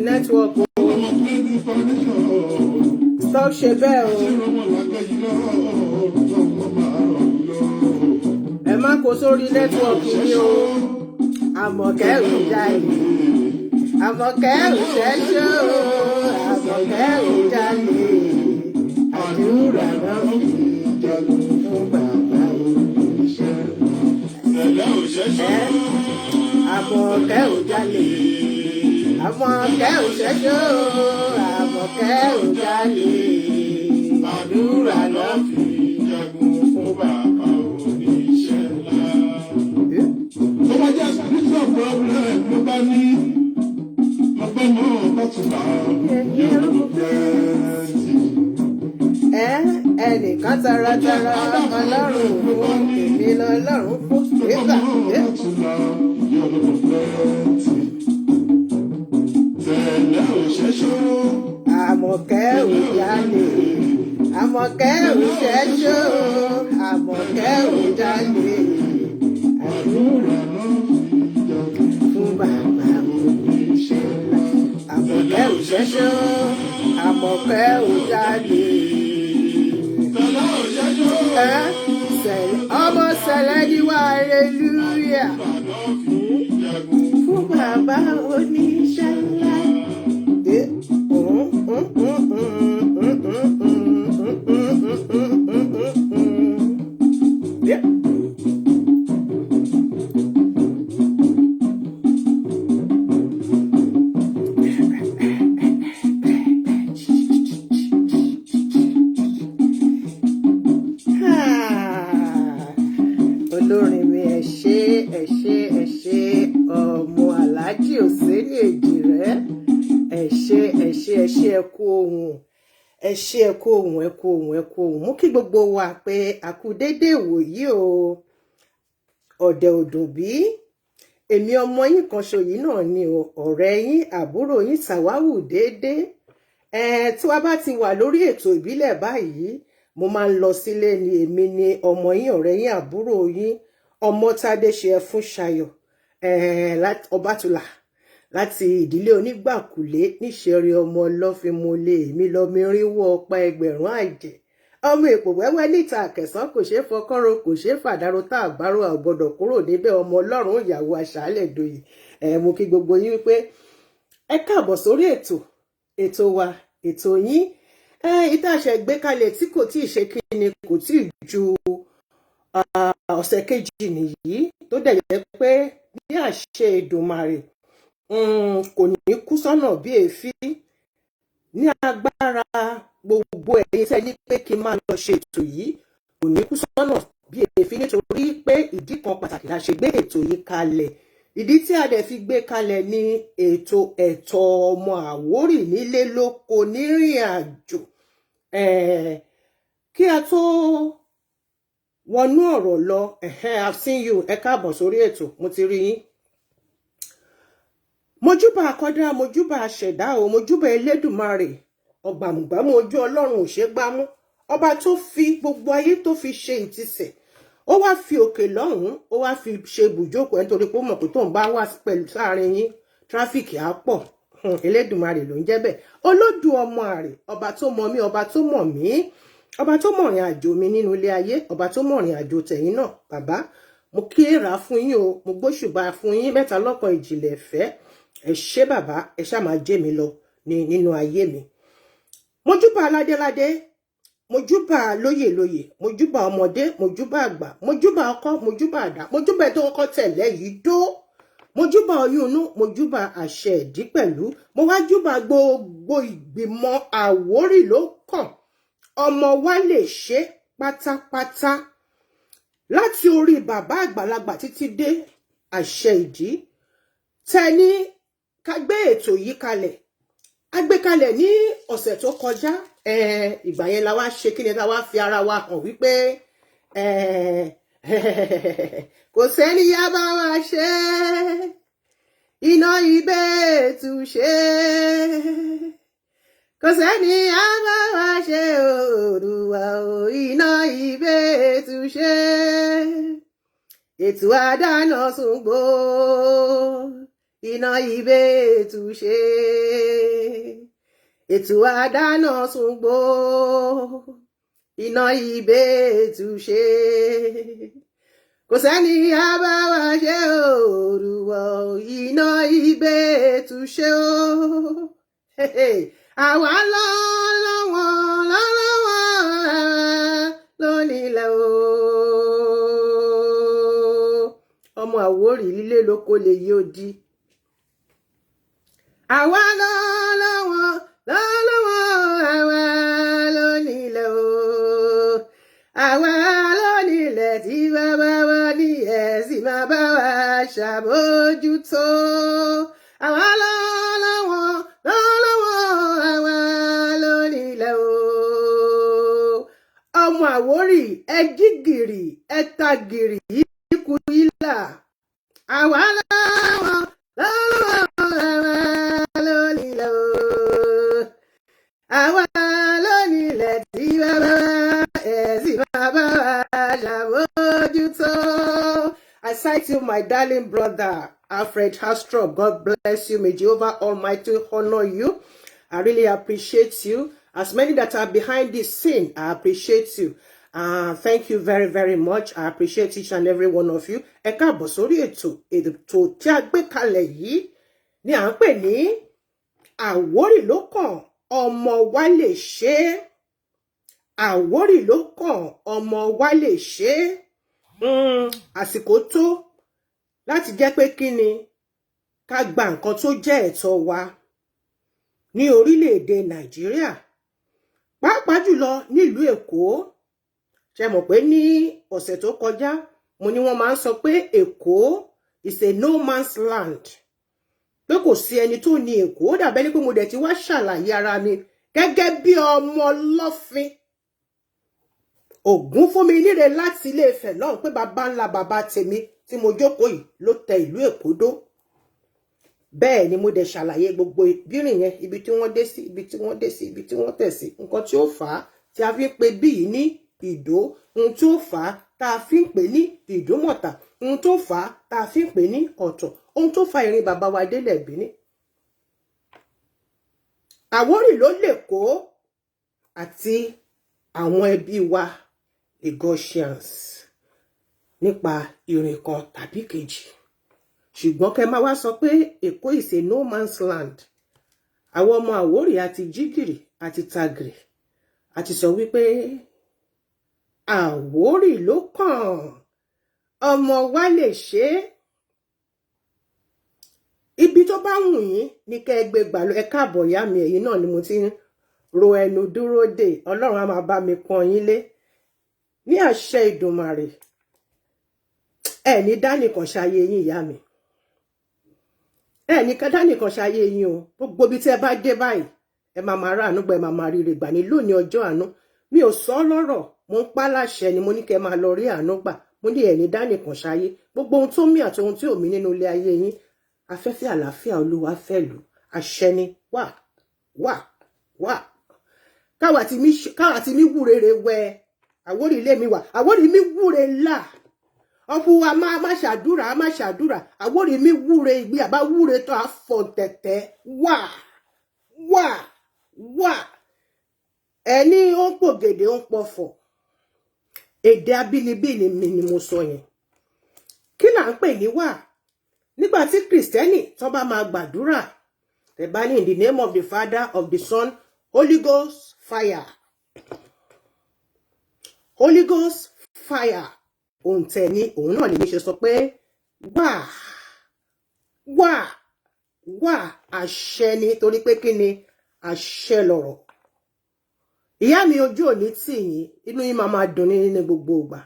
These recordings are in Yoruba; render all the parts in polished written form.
Network. Stop ṣe bẹ́ẹ̀ o. Ẹ má kó sórí network yìí o. Àmọ̀kẹ́ ò jalè. Àmọ̀kẹ́ ò ṣẹ́ṣọ́. Àmọ̀kẹ́ ò jalè. Àdúrà náà fi jagun fún bàbá oníṣẹ́. Àmọ̀kẹ́ ò jalè. Àmọ̀kẹ́ ò ṣẹ́ṣọ́, Àmọ̀kẹ́ ò jalè, àdúrà ló fi jagun fún bàbá oníṣẹ́ ńlá. Tó bá jẹ́ spiritual problem ló bá ní, ọgbẹ́ náà bá tún bá yẹ̀rù pẹ́ẹ́ntì. Ẹnìkan taratara Ọlọ́run fún èmi lọ́lọ́run fún ìgbà. Àmọ̀kẹ́ ò jalè, Àmọ̀kẹ́ ò ṣẹ́ṣọ́, Àmọ̀kẹ́ ò jalè, àdúrà náà fún bàbá oníṣẹ́ ńlá. Àmọ̀kẹ́ ò ṣẹ́ṣọ́, Àmọ̀kẹ́ ò jalè. Ọmọ sẹ̀lẹ̀ ni wà hallelujah fún bàbá oníṣẹ́ ńlá. Olórin mi ẹ ṣé ọmọ Aláàjì Òsénì Èjìrẹ́. ṣe ẹ kú ohùn mú kí gbogbo wa pé a kú dédé ìwòyí o ọ̀dẹ̀ òdùn bí èmi ọmọ yín kan ṣòyí náà ni o ọ̀rẹ́ yín àbúrò yín Sàwáwù dédé tí wàá bá ti wà lórí ètò ìbílẹ̀ báyìí mo máa ń lọ sílé ni èmi ni ọmọ yín ọ̀rẹ́ yín àbúrò yín Ọmọ́tádé ṣe ẹ fún Ṣayọ̀ Ọbátúlá láti ìdílé onígbàkúlé níṣẹ̀rí ọmọ ọlọ́fínmọ́lé èmi lọ́mọ irínwó ọ̀pá ẹgbẹ̀rún àjẹ́ ọmọ èpò wẹ́wẹ́ níta àkẹsàn kò ṣeé fọkọ́rọ kò ṣeé fàdárò tá àbárò àgbọ̀dọ̀ kúrò níbẹ̀ ọmọ ọlọ́run ìyàwó aṣáálẹ̀ doyè mo kí gbogbo yín wípé ẹ káàbọ̀ sórí ètò wa ètò yín ìtàṣẹ gbé kalẹ̀ tí kò tí ì ṣe kí ni kò tí ì ju ọ̀sẹ̀ kejì nìyí tó dẹ̀ yẹ pé ní àṣẹ Èdùmàrè kò ní kú sọ́nà bí èéfín ní agbára gbogbo ẹ̀yin tẹ́ ní pé kí n máa lọ ṣe ètò yìí kò ní kú sọ́nà bí èéfín nítorí pé ìdí kan pàtàkì la ṣe gbé ètò yìí kalẹ̀ ìdí tí a dẹ̀ fi gbé kalẹ̀ ní ètò ẹ̀tọ́ ọmọ Àwórì nílé lóko nírìn àjò kí a tó wọnú ọ̀rọ̀ lọ I've seen you ẹ káàbọ̀ sórí ètò mo ti rí yín mojúbà àkọ́dá mojúbà àṣẹ̀dá o mojúbà Elédùmarè ọgbàmùgbàmù ojú ọlọ́run ò ṣe gbámú ọba tó fi gbogbo ayé tó fi ṣe ìtìsẹ̀ ó wá fi òkè lọ́hùn ó wá fi ṣe ibùjókòó nítorí pé ó mọ̀ pé tóun bá wà pẹ̀lú sáàrin yín tráfíkì á pọ̀ Elédùmarè ló ń jẹ́ bẹ́ẹ̀ olódù ọmọ àrè ọba tó mọ̀ mí ọba tó mọ̀ mí ọba tó mọ̀rìn àjò mi nínú ilé ayé ọba tó mọ̀rìn àjò tẹ̀yìn náà bàbá mo kíra fún yín o mo gbóṣùbà fún yín mẹ́ta lọ́kan ìjìnlẹ̀ ìfẹ́ ẹ ṣé bàbá ẹ ṣá máa jẹ́ mi lọ nínú ayé mi mojúbà aládéládé mojúbà lóyèlóyè mojúbà ọmọdé mojúbà àgbà mojúbà ọkọ mojúbà àdá mojúbà tó kọ́kọ́ tẹ̀lé yìí dó mojúbà oyún inú mojúbà àṣẹ ìdí pẹ̀lú mo wá júbà gbogbo ìgbìmọ̀ Àwórì ló kàn ọmọ wa lè ṣe pátápátá láti orí bàbá àgbàlagbà títí dé àṣẹ ìdí tẹni ká gbé ètò yìí kalẹ̀ a gbé kalẹ̀ ní ọ̀sẹ̀ tó kọjá ìgbà yẹn la wá ṣe kí ni la wá fi ara wa hàn wípé kò sẹ́ni yá bá wa ṣe iná ìbẹ́ẹ̀tù ṣe kò sẹ́ni yá bá wa ṣe Olúwa o iná ìbẹ́ẹ̀tù ṣe ètò àdáná Ṣàngó iná ìbẹ́ẹ̀tù ṣe ètò àdáná Ṣàngó iná ìbẹ́ẹ̀tù ṣe kò sẹ́ni àbáwá ṣe Olúwa iná ìbẹ́ẹ̀tù ṣe o àwa lọ́wọ́ lónílẹ̀ o ọmọ Àwórì lílé lóko lè yí odi àwa lọ́wọ́ àwa lónílẹ̀ o àwa lónílẹ̀ tí bàbá wa ní ẹ̀sìn máa bá wa ṣàbójútó àwa lọ́wọ́ àwa lónílẹ̀ o ọmọ Àwórì ẹ jí gìrì ẹ ta gìrì yìí kú ilà àwa lọ́wọ́ àwa lónílẹ̀ tí bàbá ẹ̀sìn bàbá ṣàbójútó. I cite you, my darling brother, Alfred Hastrop. God bless you. May Jehovah Almighty honor you. I really appreciate you. As many that are behind this scene, I appreciate you. Thank you very, very much. I appreciate each and every one of you. Ẹ káàbọ̀ sórí ètò tí a gbé kalẹ̀ yìí ni à ń pè ní Àwórì ló kàn ọmọ wa lè ṣe Àwórì ló kàn ọmọ wa lè ṣe àsìkò tó láti jẹ́ pé kí ni ká gba nǹkan tó jẹ́ ẹ̀tọ́ wa ní orílẹ̀-èdè Nàìjíríà pàápàá jùlọ nílùú Èkó ṣe mọ̀ pé ní ọ̀sẹ̀ tó kọjá mo ní wọ́n máa ń sọ pé Èkó is a no man's land pé kò sí ẹni tó ní Èkó ó dàbẹ́ ní pé mo dẹ̀ ti wá ṣàlàyé ara mi gẹ́gẹ́ bí ọmọ lọ́fin Ògún fún mi níre láti Ilé Ifẹ̀ lọ́hùn pé bàbá ńlá bàbá tèmi tí mo jókòó yìí ló tẹ ìlú Èkó dó. Bẹ́ẹ̀ ni mo dẹ̀ ṣàlàyé gbogbo ìbírìn yẹn, ibi tí wọ́n dé sí, ibi tí wọ́n dé sí, ibi tí wọ́n tẹ̀ sí, nǹkan tí ó fà á tí a fi ń pe bí yìí ní Ìdó, ohun tí ó fà á tá a fi ń pè ní Ìdómọ̀tà, ohun tó fà á tá a fi ń pè ní Ọ̀tọ̀, ohun tó fa ìrìn bàbá wa délẹ̀ Bìní. Àwórì ló l'Èkó àti àwọn ẹbí wa Lagosians nípa ìrìn kan tàbí kejì. Ṣùgbọ́n kẹ́ máa wá sọ pé Èkó is a no man's land. Àwọn ọmọ Àwórì àti jígìrì àti tagìrì àti sọ wípé Àwórì ló kàn, ọmọ wa lè ṣe é. Ibi tó bá wù yín ní kẹ́ ẹ gbé gbà lọ. Ẹ káàbọ̀ ìyá mi, ẹ̀yin náà ni mo ti ń ro ẹnu dúró dè. Ọlọ́run á máa bá mi pọ́n yín lé ní àṣẹ Ìdùmarè. Ẹ ní dánìkan ṣayé yín ìyá mi, ẹ ní dánìkan ṣayé yín o. Gbogbo bí tí ẹ bá dé báyìí ẹ máa máa rà àánú gbà, ẹ máa máa ríre gbà ní lónìí ọjọ́ àánú. Mi ò sọ lọ́rọ̀, mo ń pa láṣẹ ni mo ní kẹ́ máa lọ rí àánú gbà. Mo ní ẹ ní dánìkan ṣayé. Gbogbo ohun tó mí àti ohun tí ò mí nínú ilé ayé yín, afẹ́fẹ́ àlàáfíà Olúwa fẹ́ lù, àṣẹ ni wà wà wà. Káwa ti mí wúrere wẹ Àwórì ilé mi wà, Àwórì mi wúre là. Ọ̀pọ̀ wa máa ṣàdúrà, máa ṣàdúrà. Àwórì mi wúre ìgbé àbá wúre tó àfọ̀ tẹ̀tẹ̀ wà wà wà. Ẹni ó ń pògèdè ó ń pọ̀fọ̀. Èdè abínibí mi ni mo sọ yẹn. Kí là ń pè ní wà? Nígbà tí Kristẹni tó bá máa gbàdúrà, ẹ bá ní in the name of the Father, of the Son, Holy Ghost fire. Holy Ghost fire. Ohun tẹ̀ ní òun náà lè ní ṣe sọ pé wà wà wà, àṣẹ ni, torí pé kí ni àṣẹ lọ̀rọ̀. Ìyá mi ojú òní tì yín, inú yín máa dùn ní gbogbo ìgbà.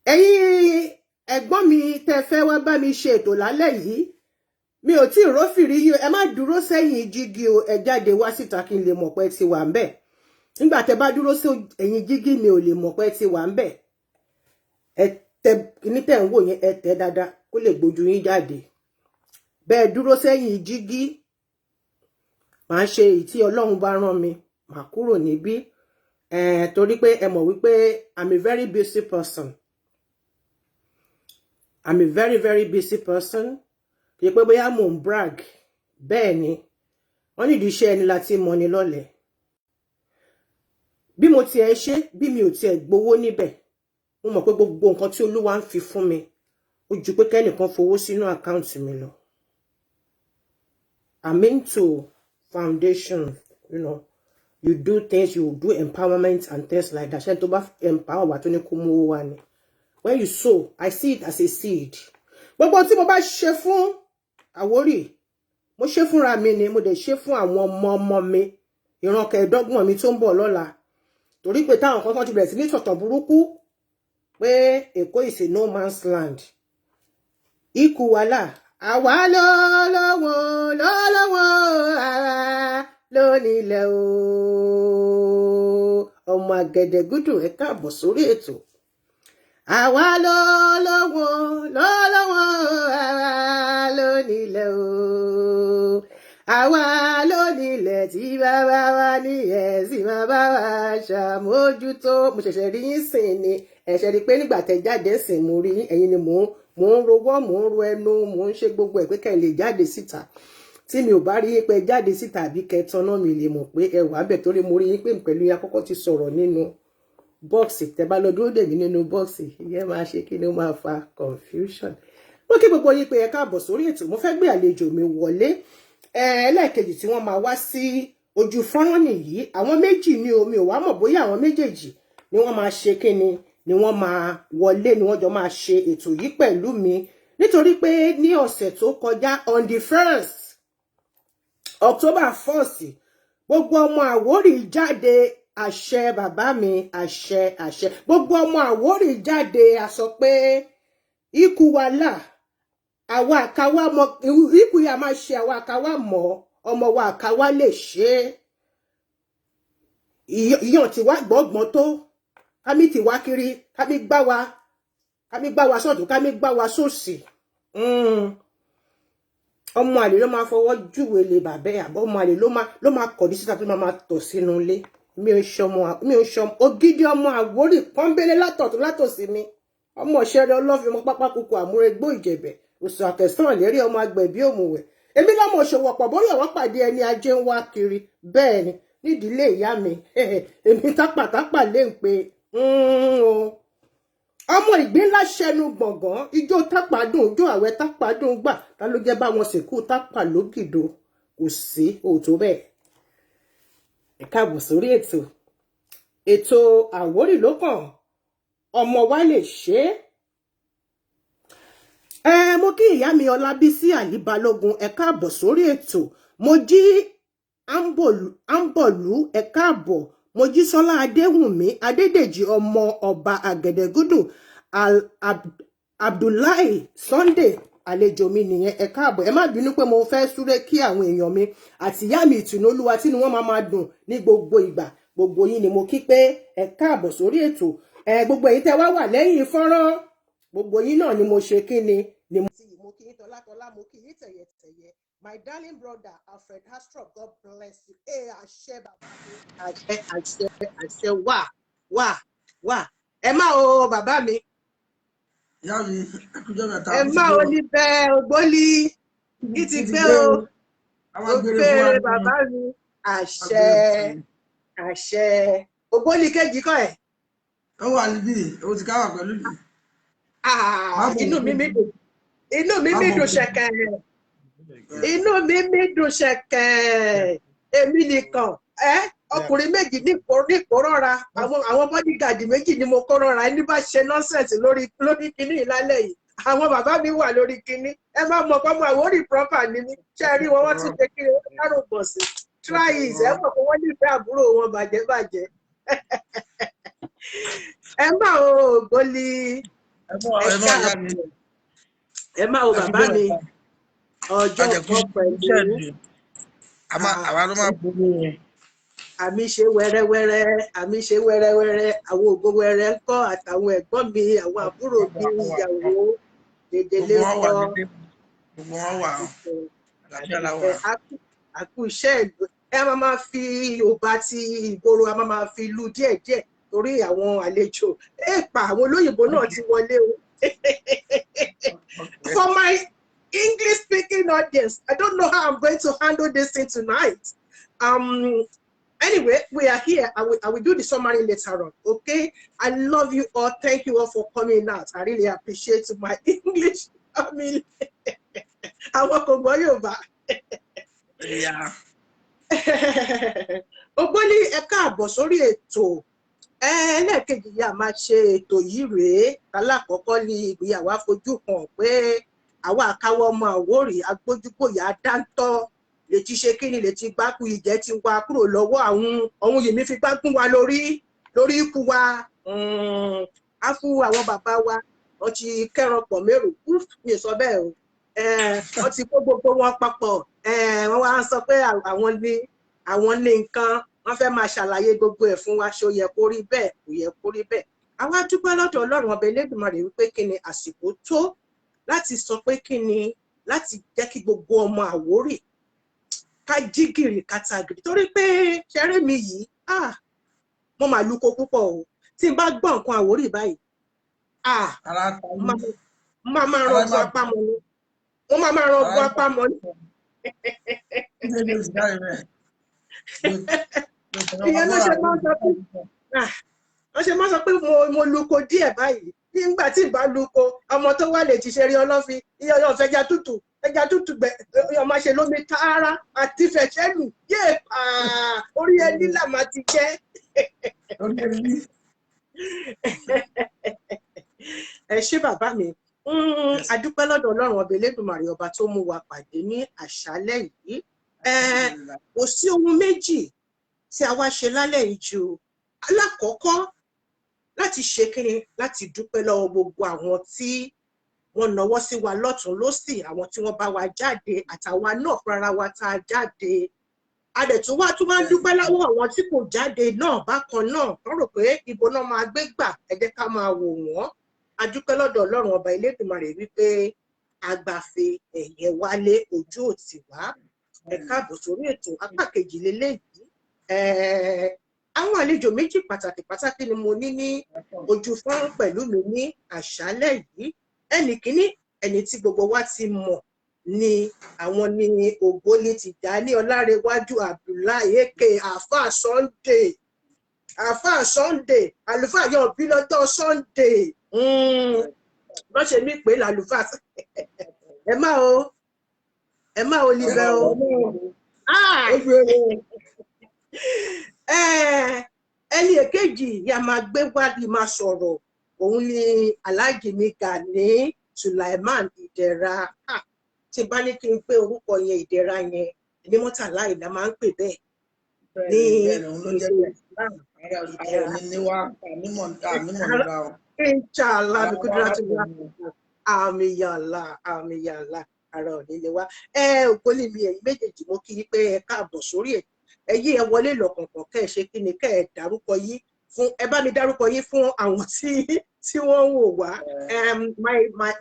Ẹ̀yin ẹ̀gbọ́n mi tẹ́ fẹ́ wá bá mi ṣe ètò lálẹ́ yìí, mi ò tí ì rófìrí yín, ẹ má dúró sẹ́yìn jígí o, ẹ jáde wá síta kí n lè mọ̀ pé ti wà ńbẹ̀. Nígbà tẹ́ bá dúró sí ẹ̀yìn jígí mi ò lè mọ̀ pé ti wà ńbẹ̀. Ẹ tẹ kíní tẹ́ ń wò yẹn, ẹ tẹ dáadáa kó lè gbójú yín jáde. Bẹ́ẹ̀ dúró sẹ́yìn jígí, màá ṣe èyí tí Ọlọ́run bá rán mi, màá kúrò níbí. Torí pé ẹ mọ̀ wípé I'm a very busy person. I'm a very, very busy person. Kì í pé bóyá mò ń brag. Bẹ́ẹ̀ ni, wọ́n nídìí iṣẹ́ ẹni láti mọ̀ ni lọ́lẹ̀. Bí mo tiẹ̀ ṣe, bí mi ò tiẹ̀ gbowó níbẹ̀, mo mọ̀ pé gbogbo nǹkan tí Olúwa ń fi fún mi, ó ju pé kẹ́nìkan fowó sínú àkáǹtì mi lọ. I'm into foundation, you know. You do things, you do empowerment and things like that. Ṣé tó bá empower wa tó ní kó mú owó wá ni. When you sow, I see it as a seed. Gbogbo tí mo bá ṣe fún Àwórì, mo ṣe fúnra mi ni, mo dẹ̀ ṣe fún àwọn ọmọ mi, ìran kẹẹ̀dọ́gbọ̀n mi tó ń bọ̀ lọ́la. Torí pé táwọn kan ti bẹ̀rẹ̀ sí ní sọ̀tọ̀ burúkú pé Èkó is a no man's land. Ikú wàhálà, àwa lọ́wọ́ àwa lónílẹ̀ o. Ọmọ Àgẹ̀dẹ̀gúdù, ẹ káàbọ̀ sórí ètò. Àwa lọ́wọ́ àwa lónílẹ̀ o. Àwa lónílẹ̀ tí bàbá wa ní ẹ̀sìn bàbá wa ṣàmójútó. Mo ṣẹ̀ṣẹ̀ rí yín sìn ni. Ẹ̀ṣẹ̀ rí pé nígbà tẹ́ jáde sìn mo rí ẹ̀yin ni mò ń rowọ́, mò ń ro ẹnu, mò ń ṣe gbogbo ẹ̀ pé kẹ́ lè jáde síta. Tí mi ò bá rí yín pé jáde síta àbí kẹtàn náà mi lè mọ̀ pé ẹ wà bẹ̀, torí mo rí yín pé pẹ̀lú yín àkọ́kọ́ ti sọ̀rọ̀ nínú bọ́ọ̀sì. Tẹ́ bá lọ dúró dè mí nínú bọ́ọ̀sì, ìyẹn máa ṣe kí ni ó máa fa confusion. Mo kí gbogbo yín pé ẹ káàbọ̀ sórí ètò. Mo fẹ́ gbé àlejò mi wọlé. Ẹlẹ́ẹ̀kejì tí wọ́n máa wá sí ojú fọ́nrán nìyí. Àwọn méjì ni omi ò wá mọ̀ bóyá àwọn méjèèjì ni wọ́n máa ṣe kí ni wọ́n máa wọlé, ni wọ́n jọ máa ṣe ètò yìí pẹ̀lú mi. Nítorí pé ní ọ̀sẹ̀ tó kọjá on the 1st October 1st, gbogbo ọmọ Àwórì jáde, àṣẹ bàbá mi, àṣẹ. Gbogbo ọmọ Àwórì jáde a sọ pé ikú wa là, àwa àkáwá mọ, ikú ya máa ṣe àwa àkáwá mọ̀, ọmọ wa àkáwá lè ṣe. ìyàn tí wá gbọ́gbọ́n tó kámi tí wá kiri kámi gbá wa sọ́tún kámi gbá wa sósì ọmọ àlè ló máa fọwọ́ júwe lé bàbá ẹ̀ àbọ̀ ọmọ àlè ló máa kọ̀dí síta tó máa tọ̀ sínú ilé mi ò ṣọmọ ògidì ọmọ Àwórì pọ́nbélé látọ̀tún látòsí mi ọmọ ṣẹrẹ ọlọ́fin ọmọ pápá kúkú àmúregbó ìjẹ̀bẹ̀ òsì àtẹ̀sán lérí ọmọ agbẹ̀bí òmùwẹ̀ èmi lọ́mọ òṣòwò ọ̀pọ̀ bórí ọ̀wọ́ pàdé ẹni ajé ń wá kiri bẹ́ẹ̀ ni nídìílé ìyá mi èmi tápàtápà lè ń pe ọmọ ìgbín ńlá ṣẹnu gbọ̀ngàn ijó tápàdùn ijó àwẹ̀ tápàdùn gbà ta ló jẹ́ bá wọn sìnkú tápà lógìdó kò sí òótọ́ bẹ́ẹ̀. Ẹ káàbọ̀ sórí ètò Àwórì ló kàn ọmọ wa lè ṣe é. Mo kí ìyá mi Ọlábísí Àlí Balógun ẹ káàbọ̀ sórí ètò. Mo jí Ambolu ẹ káàbọ̀. Mojísọ́lá Adéwùnmí Adédèjì ọmọ ọba Àgẹ̀dẹ̀gúdù Abdullahi Sunday àlejò mi nìyẹn ẹ káàbọ̀. Ẹ má bínú pé mo fẹ́ súré kí àwọn èèyàn mi àti ìyá mi ìtùnú olúwa tí ni wọ́n máa dùn ní gbogbo ìgbà. Gbogbo yín ni mo kí pé ẹ káàbọ̀ sórí ètò. Gbogbo èyí tẹ́ wá wà lẹ́yìn fọ́nrán gbogbo yín náà ni mo ṣe kí ni mo kí yín tọ́látọ́lá mo kí yín tẹ̀yẹ̀tẹ̀yẹ̀. My darling brother Alfred Hastrop, God bless you. Àṣẹ bàbá mi. Àṣẹ wà. Ẹ má o bàbá mi. Ìyá mi, ẹkújọ́ mẹ́ta. Ẹ má o níbẹ̀ ògbólí. Kí ti gbé o. Ó gbé bàbá mi. Àṣẹ. Ògbólí kejì kọ́ ẹ̀. Ó wà níbí, ó ti káwà pẹ̀lú mi. Inú mi mi dùn ṣẹ̀kẹ̀. Inú mi dùn ṣẹ̀kẹ̀. Èmi nìkan ọkùnrin méjì ní ìkórọ́ra àwọn bodyguard méjì ni mo kórọ́ra ẹni bá ṣe nọ́sẹ̀sì lórí kinní ìlálẹ̀ yìí àwọn bàbá mi wà lórí kinní ẹ má mọ̀ pé ọmọ Àwórì proper ni mí ṣe rí wọn wọ́n tún ṣe kí wọ́n dárò bọ̀ sí try it ẹ mọ̀ pé wọ́n nífẹ̀ẹ́ àbúrò wọn bàjẹ́ ẹ má o Ògbólí ẹ má o bàbá mi ọjọ́ kan pẹ̀lú àwa ló máa gbogbo yẹn. Àmì ṣe wẹ́rẹ́wẹ́rẹ́ àwọn ògo wẹ́rẹ́ ń kọ́ àtàwọn ẹ̀gbọ́n mi àwọn àbúrò mi ìyàwó dédélé kọ́ gbogbo wọn wà àkú iṣẹ́ ìlú ẹ máa fi Yorùbá ti ìgboro a máa fi lu díẹ̀díẹ̀ torí àwọn àlejò àwọn olóyìnbó náà ti wọlé o. For my English speaking audience, I don't know how I'm going to handle this thing tonight. Anyway, we are here. I will do the summary later on. Okay. I love you all. Thank you all for coming out. I really appreciate my English. I mean, I want to go over. Yeah. Ògbólí ẹ káàbọ̀ sórí ètò. Ẹlẹ́ẹ̀kejì yà máa ṣe ètò yìí rèé. Alákọ̀ọ́kọ́ ni ìgbéyàwó afojú hàn pé àwa àkáwọ́ ọmọ Àwórì agbójúgbòyà dáńtọ́ lè ti ṣe kí ni lè ti gbákú ìjẹ́ ti wá kúrò lọ́wọ́ àwọn yìí mi fi gbákún wa lórí ikú wa á fún àwọn bàbá wa wọ́n ti kẹ́ran pọ̀ mérò mi sọ bẹ́ẹ̀ o wọ́n ti kó gbogbo wọn papọ̀ wọ́n wá sọ pé àwọn ní nǹkan wọ́n fẹ́ máa ṣàlàyé gbogbo ẹ̀ fún wa ṣó yẹ kó rí bẹ́ẹ̀ kò yẹ kó rí bẹ́ẹ̀ àwa dúpẹ́ lọ́dọ̀ Ọlọ́run ọba Elédùmarè wípé kí ni àsìkò tó láti sọ pé kí ni láti jẹ́ kí gbogbo ọmọ Àwórì ká jígìrì kátàgìrì torí pé ṣeré mi yìí mo máa lúko púpọ̀ o tí n bá gbọ́ nǹkan Àwórì báyìí máa rọgbọ apá mọ́ ni mo máa rọgbọ apá mọ́ ni. ìyẹn ló ṣe máa sọ pé mo lúko díẹ̀ báyìí nígbà tí ìbá lúko ọmọ tó wà lè ti ṣe rí ọlọ́fin iye ọlọ́run fẹja tútù ọmọ ṣe lómi tààrà àti fẹ̀ṣẹ́lù yé orí ẹni là máa ti jẹ́. Ẹ ṣé bàbá mi adúpẹ́ lọ́dọ̀ Ọlọ́run ọba Elédùmarè ọba tó mú wa pàdé ní àṣálẹ́ yìí kò sí ohun méjì tí a wá ṣe lálẹ́ yìí ju alákọ̀ọ́kọ́ láti ṣe kíni láti dúpẹ́ lọ́wọ́ gbogbo àwọn tí wọ́n nawọ́ sí wa lọ́tún lósì àwọn tí wọ́n bá wa jáde àtàwa náà fúnra wa tá a jáde a dẹ̀ tún wá ń dúpẹ́ lọ́wọ́ àwọn tí kò jáde náà bákan náà wọ́n rò pé ibo náà máa gbé gbà ẹ jẹ́ ká máa wò wọ́n a dúpẹ́ lọ́dọ̀ Ọlọ́run ọba Elédùmarè wípé agbàfe ẹ̀yẹ wálé ojú òtì wá ẹ káàbọ̀ sórí ètò apá kejì lélẹ́yìí àwọn àlejò méjì pàtàkì ni mo ní ojú fọ́nrán pẹ̀lú mi ní àṣálẹ́ yìí ẹnì kíní ẹni tí gbogbo wa ti mọ̀ ni àwọn ni Ògbólé Tìjání Ọlárewájú Abdullahi aka àfáà Sunday àlùfáà yọ bí lọ́jọ́ Sunday wọ́n ṣe mí pé làlùfáà ẹ má o libẹ o ẹni èkejì ya máa gbé wádìí máa sọ̀rọ̀ òun ni Alhaji mi Gani Sulaiman Ìdẹ̀ra tí bá ní kí n pé orúkọ yẹn Ìdẹ̀ra yẹn ní Mọ́tàlá ìlà máa ń pè bẹ́ẹ̀ ní inshallah àmì yàlá ara òní lè wá Ògbólé mi ẹ̀yin méjèèjì mo kí yín pé ẹ káàbọ̀ sórí ẹ̀ ẹyí ẹ wọlé lọ́kọ̀ọ̀kan kẹ́ ẹ ṣe kí ni kẹ́ ẹ dárúkọ yín fún ẹ bá mi dárúkọ yín fún àwọn tí wọ́n ń wò wá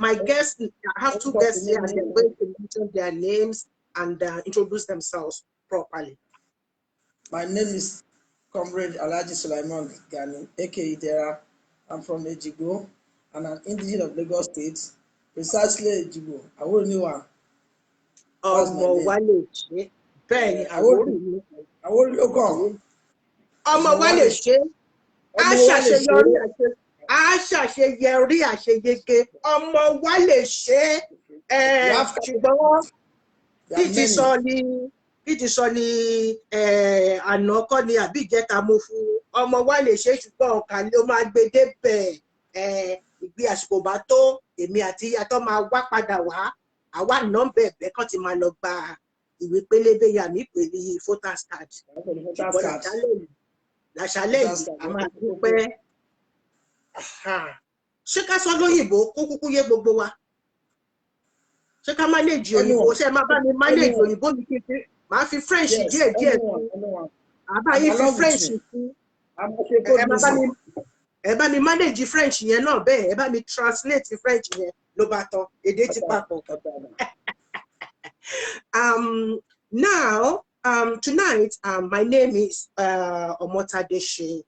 my guests I have two guests here and they're going to mention their names and introduce themselves properly. My name is Comrade Alhaji Sulaiman Gani aka Ìdẹ̀ra. I'm from Ejigbo and an indigene of Lagos State, precisely Ejigbo. Awori Lo Kan. Ọmọ wa lè ṣe bẹ́ẹ̀ ni Awori Lo Kan. Ọmọ wa lè ṣe àṣàṣeyọrí àṣeyege ọmọ wa lè ṣe ṣùgbọ́n bí ti sọ ni àná kọ́ ni àbí ìjẹta mo fún ọmọ wa lè ṣe ṣùgbọ́n ọ̀kà ló máa gbé débẹ̀ ìgbé àsìkò bá tó èmi àti ìyàtọ̀ máa wá padà wá àwa nọ́mbà ẹ̀bẹ̀ kan ti máa lọ gba ìwé pélébé yà mí pèlú voters card ṣùgbọ́n làṣálẹ́ yìí a máa dúpẹ́ ṣé ká sọ lóyìnbó kó kúkú yé gbogbo wa ṣé ká manage òyìnbó ṣé máa bá mi manage òyìnbó mi kékeré máa fi French díẹ̀ àbá yín fi French sí ẹ bá mi manage French yẹn náà bẹ́ẹ̀ ẹ bá mi translate French yẹn ló bá tán èdè ti papọ̀. Now, tonight, my name is Omotadeshe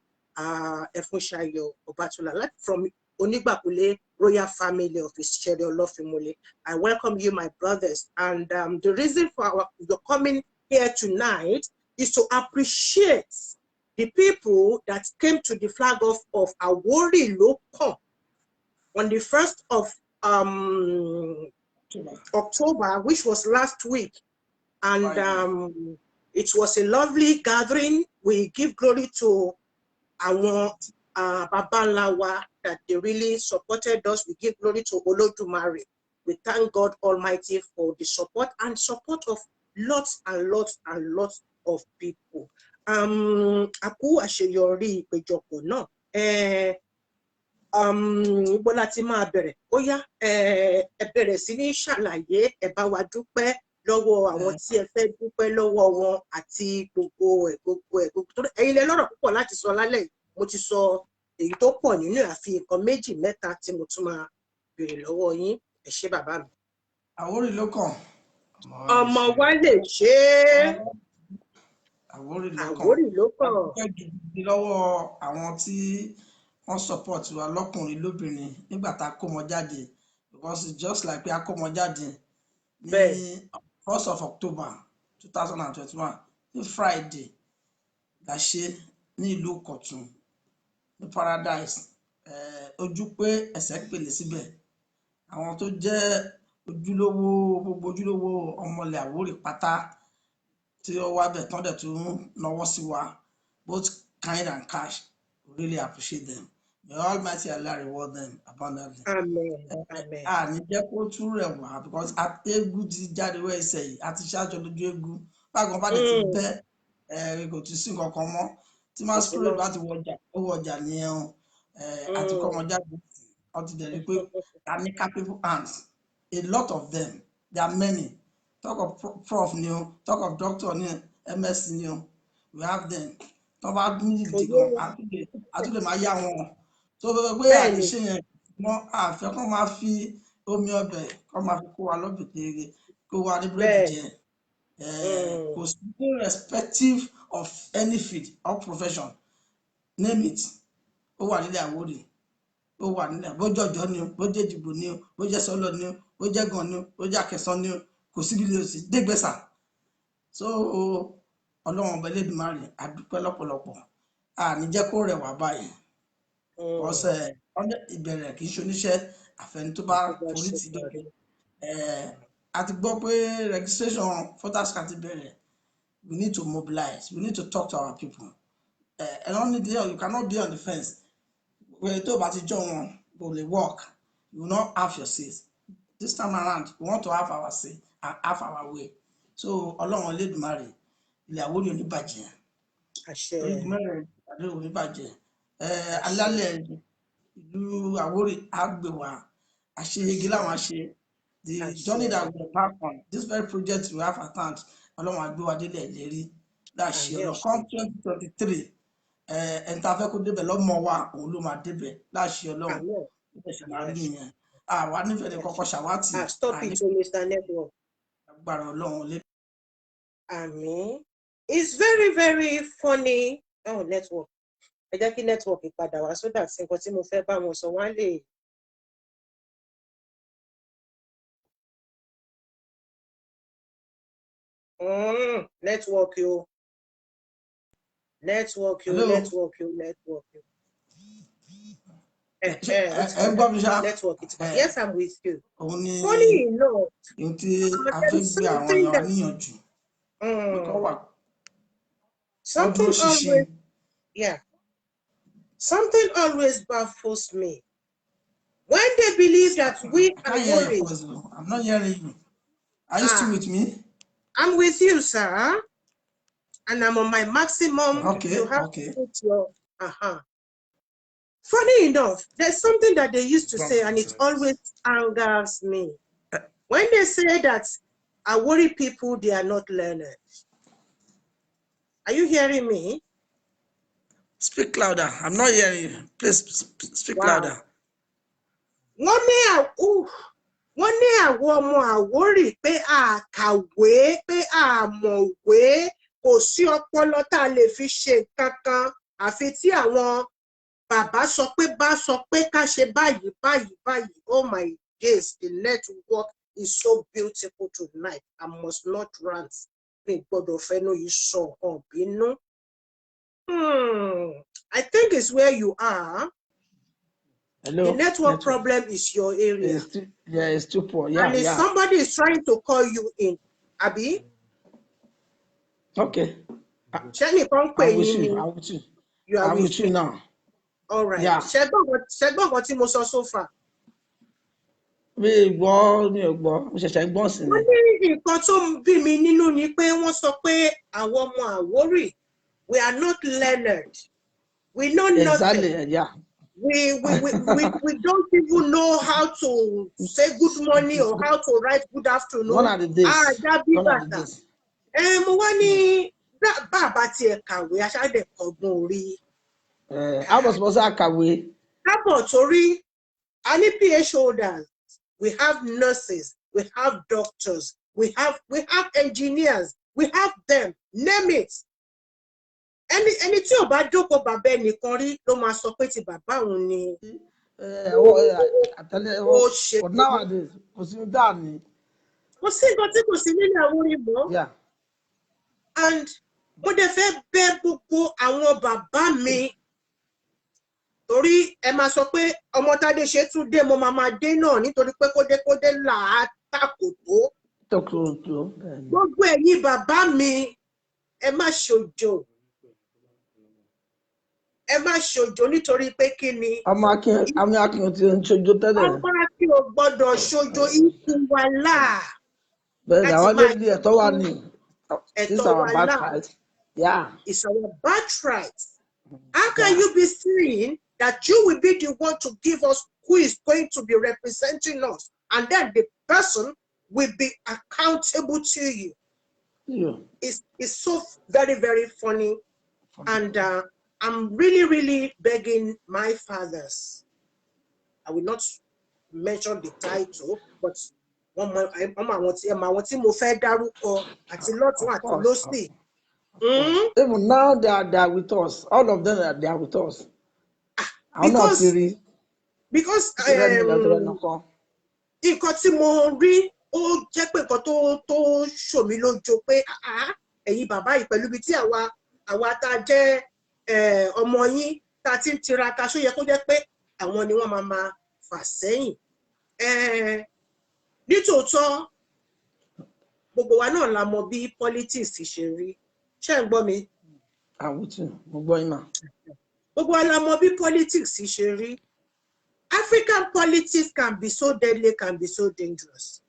Efunshayo Obatula from Onigbakule Royal Family of Ishere Olofimole. I welcome you, my brothers. And the reason for your coming here tonight is to appreciate the people that came to the flag off of Awori Lo Kan on the 1st of October, which was last week. And it was a lovely gathering. We give glory to our Babalawa that they really supported us. We give glory to Olodumare. We thank God Almighty for the support and support of lots and lots and lots of people. Aku àṣeyọrí ìpéjọpọ̀ náà. Ibo la ti máa bẹ̀rẹ̀. Ó yá, ẹ bẹ̀rẹ̀ sí ní ṣàlàyé, ẹ bá wa dúpẹ́ lọ́wọ́ àwọn tí ẹ fẹ́ dúpẹ́ lọ́wọ́ wọn àti gbogbo ẹ̀. Torí ẹ̀yin lẹ lọ́rọ̀ púpọ̀ láti sọ lálẹ́ yìí. Mo ti sọ èyí tó pọ̀ nínú àfi nǹkan méjì mẹ́ta tí mo tún máa béèrè lọ́wọ́ yín. Ẹ ṣé bàbá mi. Awori Lo Kan. Ọmọ wa lè ṣe é. Awori Lo Kan. Awori Lo Kan. Lọ́wọ́ àwọn tí wọ́n support wa lọ́kùnrin lóbìnrin nígbà tá a kó wọn jáde, because it's just like pé a kó wọn jáde ní 1st of October 2021 ní Friday la ṣe ní ìlú Kọ̀tún ní Paradise, ojú pé ẹsẹ̀ pèlè síbẹ̀. Àwọn tó jẹ́ gbogbo ojúlówó ọmọlẹ̀ Àwórì pátá tí ó wá bẹ̀ tán dẹ̀ tún náwó sí wa, both kind and cash. We really appreciate them. May Almighty Allah reward them abundantly. Amen. Amen. Ní jẹ́ kó tún rẹ̀ wá, because eégún ti jáde wẹ́ ẹsẹ̀ yìí àti ṣáájú lójú eégún bákan bá dẹ̀ ti bẹ́ kò tún sí nǹkan kan mọ́ tí masquerade bá ti wọ ọjà nìyẹn àti kọ́ wọn jáde wọ́n ti dẹ̀ rí pé ta ní capable hands, a lot of them, there are many. Talk of prof ni o, talk of doctor ni, MS ni we have them tó bá ní gidi gan àtúndè máa yá wọn tó pé àlèṣe yẹn wọn àfẹ́ kán máa fi omi ọbẹ̀ kán máa fi kó wa lọ́bẹ̀ kéré kó wa ní búrẹ́dì jẹ kò sí irrespective of any field or profession name it ó wà nílẹ̀ Àwórì ó wà nílẹ̀ bó jẹ́ Ọ̀jọ́ ni o bó jẹ́ Èjìgbò ni o bó jẹ́ Sọ́lọ̀ ni o bó jẹ́ Gàn ni o bó jẹ́ Akẹ̀sán ni o kò síbi lè sí dégbèsà so Ọlọ́run ọba Elédùmarè a dúpẹ́ lọ́pọ̀lọpọ̀ àní jẹ́ kó rẹ̀ wá báyìí ọ̀sẹ̀ ìbẹ̀rẹ̀ kì í ṣe oníṣẹ́ àfẹni tó bá forí tì dọ̀kẹ́ a ti gbọ́ pé registration voters card ti bẹ̀rẹ̀ we need to mobilize we need to talk to our people you cannot be on the fence where tó bá ti jọ wọn go lè work you will not have your say this time around we want to have our say and have our way so Ọlọ́run Elédùmarè ilẹ̀ Àwórì ò ní bàjẹ́ orígun mẹ́rin àdé ò ní bàjẹ́ alálẹ̀ ìlú Àwórì á gbé wa àṣeyege láwọn àṣe the journey that we embark on this very project we have at hand Ọlọ́run á gbé wa délẹ̀ ìlérí láṣẹ Ọlọ́run come 2023 ẹni tá a fẹ́ kó débẹ̀ lọ́mọ wa òun ló máa débẹ̀ láṣẹ Ọlọ́run ó bẹ̀ ṣe máa rí nìyẹn àwa nífẹ̀ẹ́ ní kọ́kọ́ ṣàwátì stop it o Mr. Network agbára Ọlọ́run lé. Àmín. It's very very funny network ẹ jẹ́ kí network padà wá so that nǹkan tí mo fẹ́ bá wọn sọ wọ́n lè. Network yo. Network. Network it. Yes, I'm with you. Funny enough. Something always baffles me. When they believe that we are worried. I'm not hearing you. Are you still with me? I'm with you, sir. And I'm on my maximum. Okay. You have to put your Funny enough, there's something that they used to say, and it always angers me. When they say that Awori people, they are not learned. Are you hearing me? Speak louder. I'm not hearing you. Please speak louder. Wọ́n ní àwọn ọmọ Àwórì pé a kàwé pé a mọ̀wé kò sí ọpọlọ tá a lè fi ṣe nǹkan kan àfi tí àwọn bàbá sọ pé ká ṣe báyìí. Oh my days, the network is so beautiful tonight. I must not rant. Mi gbọ́dọ̀ fẹ́nu yìí sọ hàn bínú. I think it's where you are. Hello. The network problem is your area. It's too poor. Yeah, and if somebody is trying to call you in, Abi. Okay. I'm with you. You are with you now. All right. Yeah. Ṣẹ́gbọ́n kan tí mo sọ so far. Mi gbọ́, mo ṣẹ̀ṣẹ̀ gbọ́ sí ni. Wọ́n ní nǹkan tó ń bí mi nínú ni pé wọ́n sọ pé àwọn ọmọ Àwórì, we are not learned. We know nothing. Exactly, yeah. We don't even know how to say good morning or how to write good afternoon. One of the days. Mo wá ní bàbá tiẹ̀ kàwé aṣáájú ọgbọ́n orí. I was supposed to kàwé. Kábọ̀ torí a ní PH holders, we have nurses, we have doctors, we have engineers, we have them, name it. Ẹni tí ò bá jókòó bàbá ẹnìkan rí ló máa sọ pé ti bàbá òun ni. But nowadays, kò sí dáàni. Kò sí nǹkan tí kò sí nínú Àwórì mọ́. Yeah. And mo dẹ̀ fẹ́ bẹ̀ gbogbo àwọn bàbá mi. Torí ẹ máa sọ pé ọmọ Tádé ṣe tún dé mo máa dé náà nítorí pé kódé là á tàkòtó. Gbogbo ẹ̀yin bàbá mi ẹ má ṣojo. Ẹ má ṣojo nítorí pé kí ni. Ọmọ Akin ti ń ṣojo tẹ́lẹ̀. Ọmọ Akin ò gbọ́dọ̀ ṣojo ikú wa láà. Bẹ́ẹ̀ni àwọn ilé ẹ̀tọ́ wà ní. It's our birthright. Yeah. It's our birthright. How can you be saying that you will be the one to give us who is going to be representing us, and then the person will be accountable to you? It's so very, very funny. And I'm really, really begging my fathers. I will not mention the title, but àwọn tí mo fẹ́ dárúkọ àti lọ́tún àti lósì. Even now they are with us. All of them they are with us. Because nǹkan tí mo rí ó jẹ́ pé nǹkan tó ṣòmí lójú pé ẹ̀yin bàbá yìí pẹ̀lú ibi tí àwa tá a jẹ́ ọmọ yín tá a ti ń tiraka ṣó yẹ kó jẹ́ pé àwọn ni wọ́n máa fà sẹ́yìn. Nítòótọ́ gbogbo wa náà la mọ bí politics ṣe rí. Ṣé ń gbọ́ mi? Mo gbọ́ yín mà. Gbogbo wa la mọ bí politics ṣe rí. African politics can be so deadly, can be so dangerous.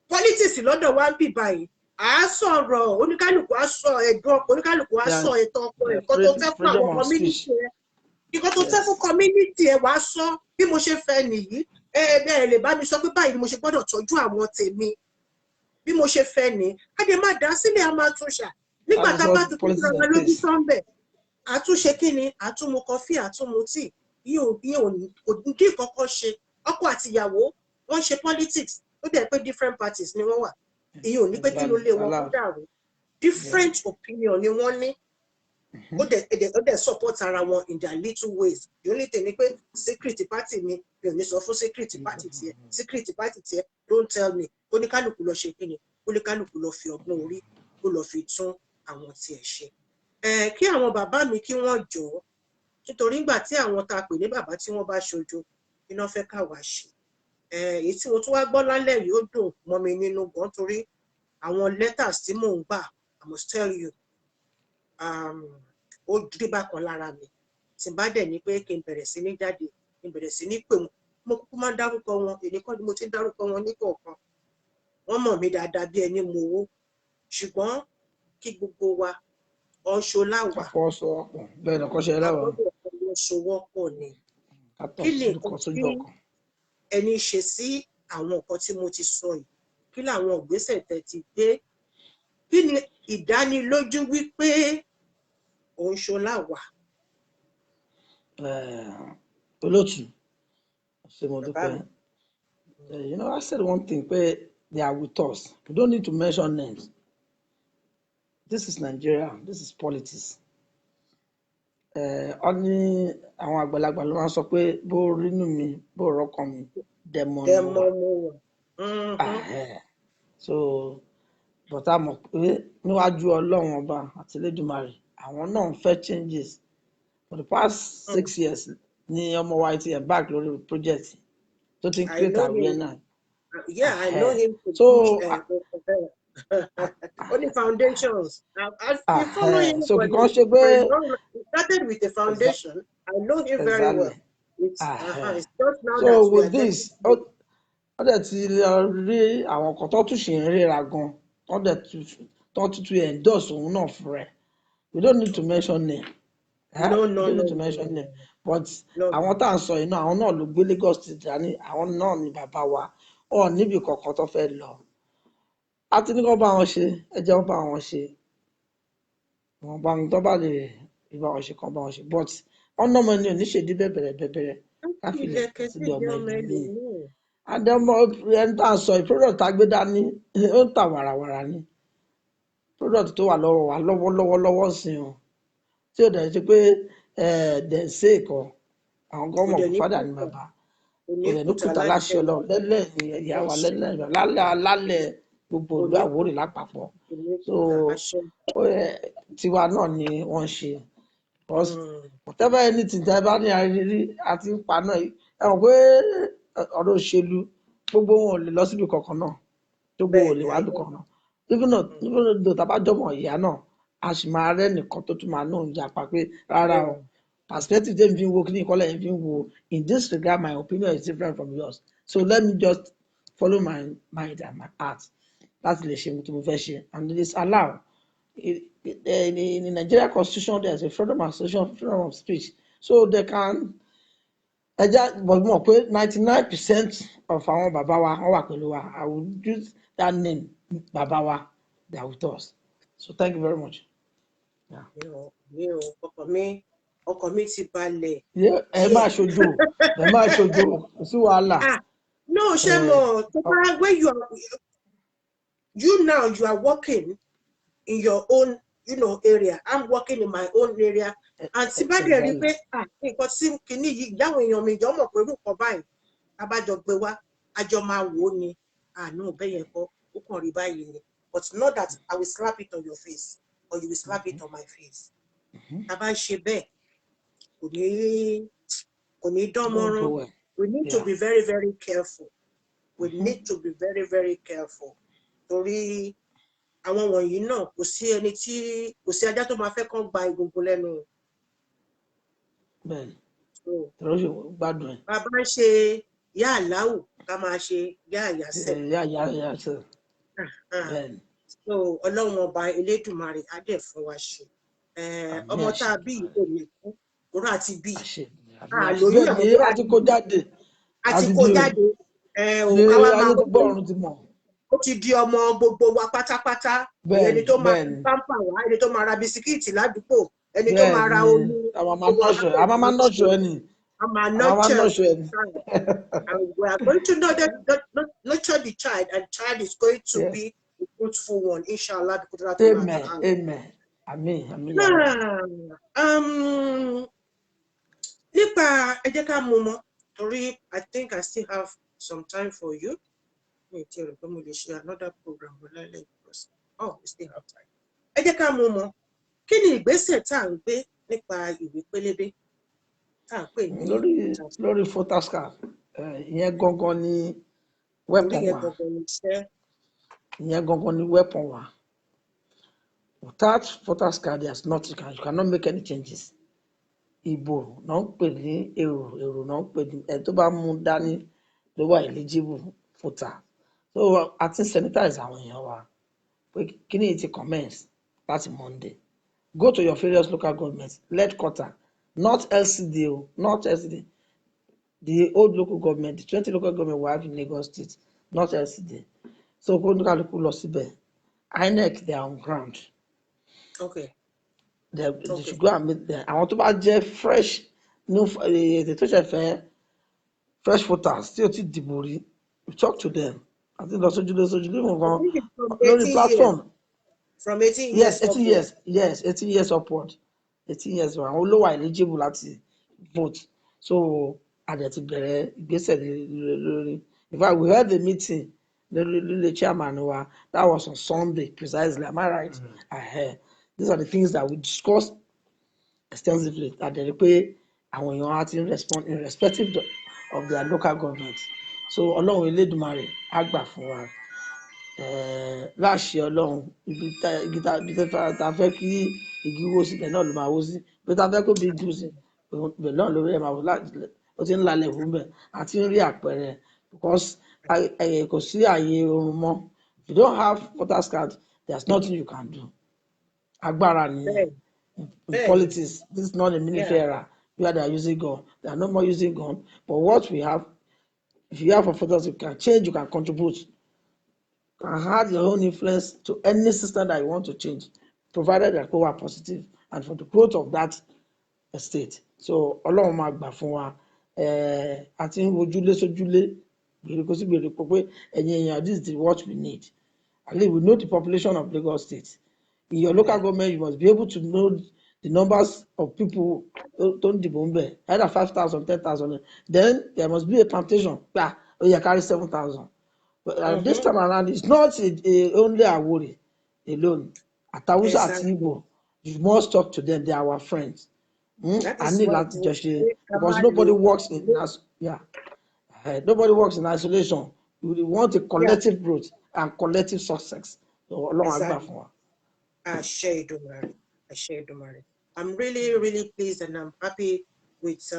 Politics lọ́dọ̀ wa ń bì báyìí. À á sọ̀rọ̀ oníkálùkù á sọ ẹ̀dùn ọkọ̀ oníkálùkù á sọ ẹ̀tọ́ ọkọ̀ ẹ̀kọ́ tó fẹ́ fún àwọn community ẹ̀. Ìkọ́ tó fẹ́ fún community ẹ̀ wàá sọ bí mo ṣe fẹ́ nìyí. Bẹ́ẹ̀ lè bá mi sọ pé báyìí ni mo ṣe gbọ́dọ̀ tọ́jú àwọn tèmi. Bí mo ṣe fẹ́ ni. A dẹ̀ máa dá sílẹ̀ a máa tún ṣà. Nígbà tá a bá ti kúrò lọ́wọ́ lójú sọ́ńbẹ̀. Àtúnṣe kí ni? Àtúnmu kọfí, àtúnmu tíì. Kò ní kí kọ́kọ́ ṣe. Ọkọ àti ìyàwó wọ́n ṣe politics. Ó dẹ̀ pé different parties ni wọ́n wà. Ìyẹn ò ní pé kí ló lé wọn kó dàrú. Different opinion ni wọ́n ní. Ó dẹ̀ support ara wọn in their little ways. The only thing ni pé secret party mi ò ní sọ fún secret party tiẹ̀. Secret party tiẹ̀ don't tell me. Oníkálùkù lọ ṣe kí ni? Oníkálùkù lọ fi ọgbọ́n orí kó lọ fi tún àwọn tiẹ̀ ṣe. Kí àwọn bàbá mi kí wọ́n jọ̀ọ́. Nítorí ìgbà tí àwọn tá a pè ní bàbá tí wọ́n bá ṣojo iná fẹ́ káwa ṣe. Èyí tí mo tún wá gbọ́ lálẹ́ yìí ó dùn mọ́ mi nínú gan torí àwọn letters tí mò ń gbà I must tell you ó dé bákan lára mi tí n bá dẹ̀ ní pé kí n bẹ̀rẹ̀ sí ní jáde kí n bẹ̀rẹ̀ sí ní pè wọ́n mo kúkú máa ń dárúkọ wọn èdè kan ni mo ti ń dárúkọ wọn ní kọ̀ọ̀kan wọ́n mọ̀ mí dáadáa bí ẹni mo owó ṣùgbọ́n kí gbogbo wa ọ̀ṣọ́láwà bẹ́ẹ̀ ni kọ́ṣẹ́ láwà ọ̀ṣọ́wọ́pọ̀ ni kí ni nǹkan tí ẹni ṣe sí àwọn nǹkan tí mo ti sọ yìí kí làwọn ìgbésẹ̀ tẹ́ ti gbé kí ni ìdánilójú wípé ọ̀ṣọ́láwà. Olótù ṣe mo dúpẹ́. I said one thing pé they are with us we don't need to mention names. This is Nigeria. This is politics. Ó ní àwọn àgbàlagbà ló máa ń sọ pé bó rínú mi bó rọ́kàn mi dẹ̀mọ́ ni wà. So but a mọ̀ pé níwájú Ọlọ́run ọba àti Elédùmarè àwọn náà ń fẹ́ changes for the past 6 years ní ọmọ wa ti embark lórí project tó ti ń create awareness. Yeah, I know him. So only foundations. I follow him. So because he started with a foundation, I know him very well. It's just now so that with this, ó dẹ̀ ti rí àwọn kan tó tún ṣe ń ríra gan, ó dẹ̀ tún endorse òun náà fún rẹ̀. We don't need to mention name. No. Need to mention name. But àwọn tá à ń sọ yìí náà, àwọn náà ló gbé Lagos ti dání, àwọn náà ni bàbá wa, ọ̀ níbi kankan tó fẹ́ lọ. A ti ní kó bá wọn ṣe ẹjẹ́ wọn bá wọn ṣe wọn bá wọn tó bá lè bá wọn ṣe kan bá wọn ṣe but ọ̀nà ọmọ ẹni ò ní ṣèdí bẹ̀bẹ̀rẹ̀ káfí lè síbi ọmọ ẹni mi àdẹ́mọ ẹni tá à ń sọ product tá a gbé dání ó ń tà wàràwàrà ni product tó wà lọ́wọ́ sí wọn tí ó dẹ̀ ṣe pé dẹ̀ ṣe ìkọ àwọn gọ́mọ̀ kò fádà ní bàbá òdẹ̀ ní kùtà láṣẹ Ọlọ́run lẹ́lẹ̀ ìyá wa lálẹ́ gbogbo ìlú Àwórì lápapọ̀ so tiwa náà ni wọ́n ṣe whatever anything tí a bá ní àrírí àti ipa náà ẹ mọ̀ pé ọ̀rọ̀ òṣèlú gbogbo wọn ò lè lọ síbi kankan náà gbogbo wọn ò lè wá bí kankan náà even though tàbá jọmọ ìyá náà a sì máa rẹ́ nìkan tó tún máa náà ń jà pa pé rárá o perspective tẹ́ mi fi ń wo kí ni ìkọ́lẹ̀ yẹn fi ń wo in this regard my opinion is different from yours so let me just follow my mind and my heart láti lè ṣe ohun tí mo fẹ́ ṣe and it is allowed in the Nigeria constitution there is a freedom of association freedom of speech so they can but mọ̀ pé 99% of àwọn bàbá wa wọ́n wà pẹ̀lú wa I will use that name bàbá wa they are with us. So thank you very much. Yeah. ọkàn mi ti balẹ̀ Yeah, ẹ díẹ̀. máa ṣojo, kò sí wàhálà. No, Shemo, when you now you are working in your own, area. I'm working in my own area. And Sibade rí pé nǹkan tí kìíní yìí láwọn èèyàn mi jọ mọ̀ pé orúkọ báyìí abájọ gbé wá àjọ máa wò ó ni àánú bẹ́ẹ̀ yẹn kọ́ ó kàn rí báyìí ni, but not that I will slap it on your face or you will slap it on my face. Tá bá ń ṣe bẹ́ẹ̀ kò ní dán mọ́rán. We need to be very, very careful. We need to be very, very careful. Torí àwọn wọ̀nyí náà kò sí ajá tó máa fẹ́ kán gba egungun lẹ́nu. Bẹ́ẹ̀ni, tẹ̀rọ gbádùn ẹ̀. Bàbá ń ṣe yá àláwù ká máa ṣe yá àyàsẹ̀. Yá àyàsẹ̀. Bẹ́ẹ̀ni. So Ọlọ́run ọba Elédùmarè á dẹ̀ fún wa ṣe. Ọmọ tá a bí yìí kò ní kú òun àti bí. Àlóyún àwọn tó àti kó jáde. Àti kó jáde. Káwá máa wọ́n gbọ́ ọ̀run ti mọ̀. Ó ti di ọmọ gbogbo wa pátápátá. Ẹni tó máa pàmpà wá, ẹni tó máa ra bisikíìtì ládùúgbò, ẹni tó máa ra omi. Àwọn máa nọ́ṣọ̀ ẹni. And we are going to nurture the child, and child is going to be a fruitful one, inshallah. Amen. Amen. Nípa ẹ jẹ́ ká mú mọ́ torí I think I still have some time for you. Another program. Oh, we still have time. Ẹ jẹ́ ká mú mọ́. Kí ni ìgbésẹ̀ tá à ń gbé nípa ìwé pélébé tá à ń pè ní lórí voters card? Ìyẹn gangan ni weapon wa. Ìyẹn gangan ni weapon wa. Without voters card, there's nothing. You cannot make any changes. Ìbò náà ń pè ní èrò náà ń pè ní ẹ̀ tó bá mú dání ló wà eligible voter. So I think sanitize àwọn èèyàn wa pé kí ni ti commence láti Monday. Go to your various local governments, headquarters, not LCD, not LCD. The old local government, the 20 local government we have in Lagos State, not LCD. So kó ní kálukú lọ síbẹ̀. INEC, they are on ground. Okay. They should go and meet them. Àwọn tó bá jẹ́ fresh new ètò tó ṣe fẹ́ fresh voters tí o ti dìbò rí, we talk to them. Àti lọ sójúlé nǹkan lórí platform. From 18 years. Yes, 18 years upward. 18 years àwọn olówó eligible láti vote. So àdẹ̀ ti bẹ̀rẹ̀ ìgbésẹ̀ lórí. In fact, we had the meeting the chairman wa that was on Sunday precisely. Am I right? These are the things that we discussed extensively. Àdẹ̀ rí pé àwọn èèyàn á ti respond irrespective of their local government. So Ọlọ́run Elédùmarè á gbà fún wa. Láṣẹ Ọlọ́run ibi tá fẹ́ kí igi wó sí bẹ́ẹ̀ náà ló máa wó sí, bí tá fẹ́ kó bí igi wó sí bẹ́ẹ̀ náà lórí ẹ̀ máa wó ó ti ń lalẹ̀ wó bẹ́ẹ̀ àti ń rí àpẹẹrẹ because kò sí ààyè oorun mọ́. If you don't have voters card, there's nothing you can do. Agbára nìyẹn. In politics, this is not a military era where they are using gun. They are no more using gun. But what we have, if you have a voters, you can change, you can contribute. You can have your own influence to any system that you want to change, provided that you are positive and for the growth of that state. So Ọlọ́run máa gbà fún wa. Àti ojúlé sójúlé gbèrèkó sí gbèrèkó pé ẹ̀yin èèyàn, this is what we need. At least we know the population of Lagos State. In your local government, you must be able to know the numbers of people don't dìbò ń bẹ̀, either 5,000, 10,000. Then there must be a permutation. You carry 7,000. But this time around, it's not only Awori alone. Atawusa àti Igbo, you must talk to them. They are our friends. I need that because nobody works in nobody works in isolation. We want a collective growth and collective success. So Ọlọ́run á gbà fún wa. I'm really, really pleased and I'm happy with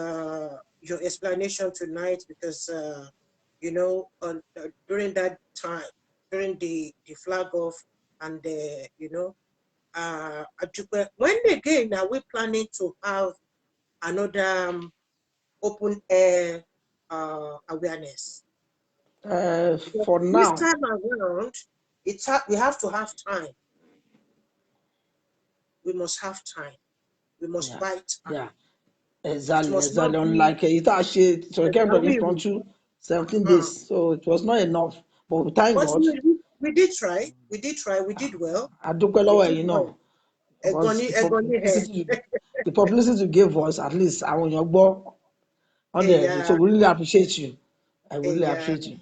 your explanation tonight because, during that time, during the flag off and when again are we planning to have another open air awareness? For now, this time around, we have to have time. We must have time. We must buy time. Yeah, exactly. Must not be Unlike it actually, so it came to exactly. impromptu 17 days, so it was not enough. But thank But God. we did try. We did try. We did well. I do well, We did you well. know, because Egoni, the publicity you gave us, at least I want your book on there. So yeah, we really appreciate you. I really yeah. appreciate you.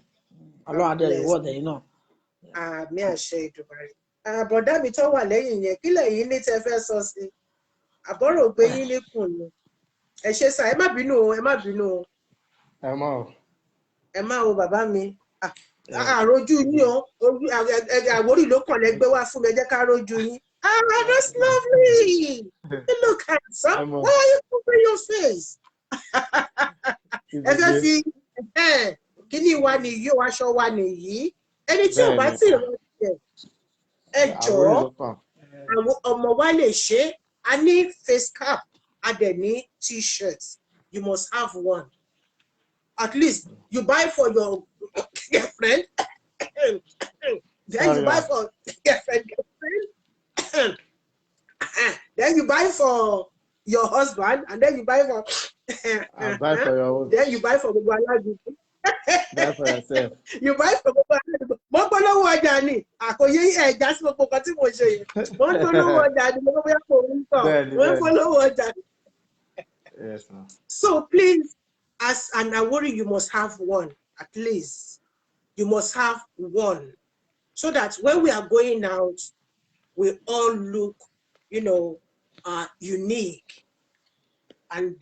A I'm lot of the blessed. reward, you know. Me àṣẹ Ìdùmarè. Bọ̀dá mi tó wà lẹ́yìn yẹn, kí lẹ̀yin ní tẹ́ fẹ́ sọ sí? Àbọ̀rò pé yín níkùn ni. Ẹ ṣé sà, ẹ má bínú o, ẹ má bínú o. Ẹ má o bàbá mi. Àròjù yín o, Àwórì ló kàn lẹ́gbẹ́ wá fún mi, ẹ jẹ́ ká rójú yín. That's lovely. You look handsome. Why are you covering your face? Ẹ fẹ́ fi kíní wa nìyí o, aṣọ wa nìyí. Ẹni tí ò bá tí ì rọ̀ṣẹ̀, ẹ jọ̀ọ́, àwọn ọmọ wa lè ṣe. A ní face cap, a dẹ̀ ní t-shirts. You must have one. At least you buy for your girlfriend, then you buy for girlfriend, then you buy for your husband, and then you buy for buy for your own. Then you buy for the Buy for yourself. You buy for the mo polówó ọjà ni àkòyé ẹja sí gbogbo nǹkan tí mo ṣe yẹn mo polówó ọjà ni mo bóyá kò ń tọ mo polówó ọjà ni. Yes, ma'am. So please, as an Awori, you must have one at least. You must have one, so that when we are going out, we all look, unique, and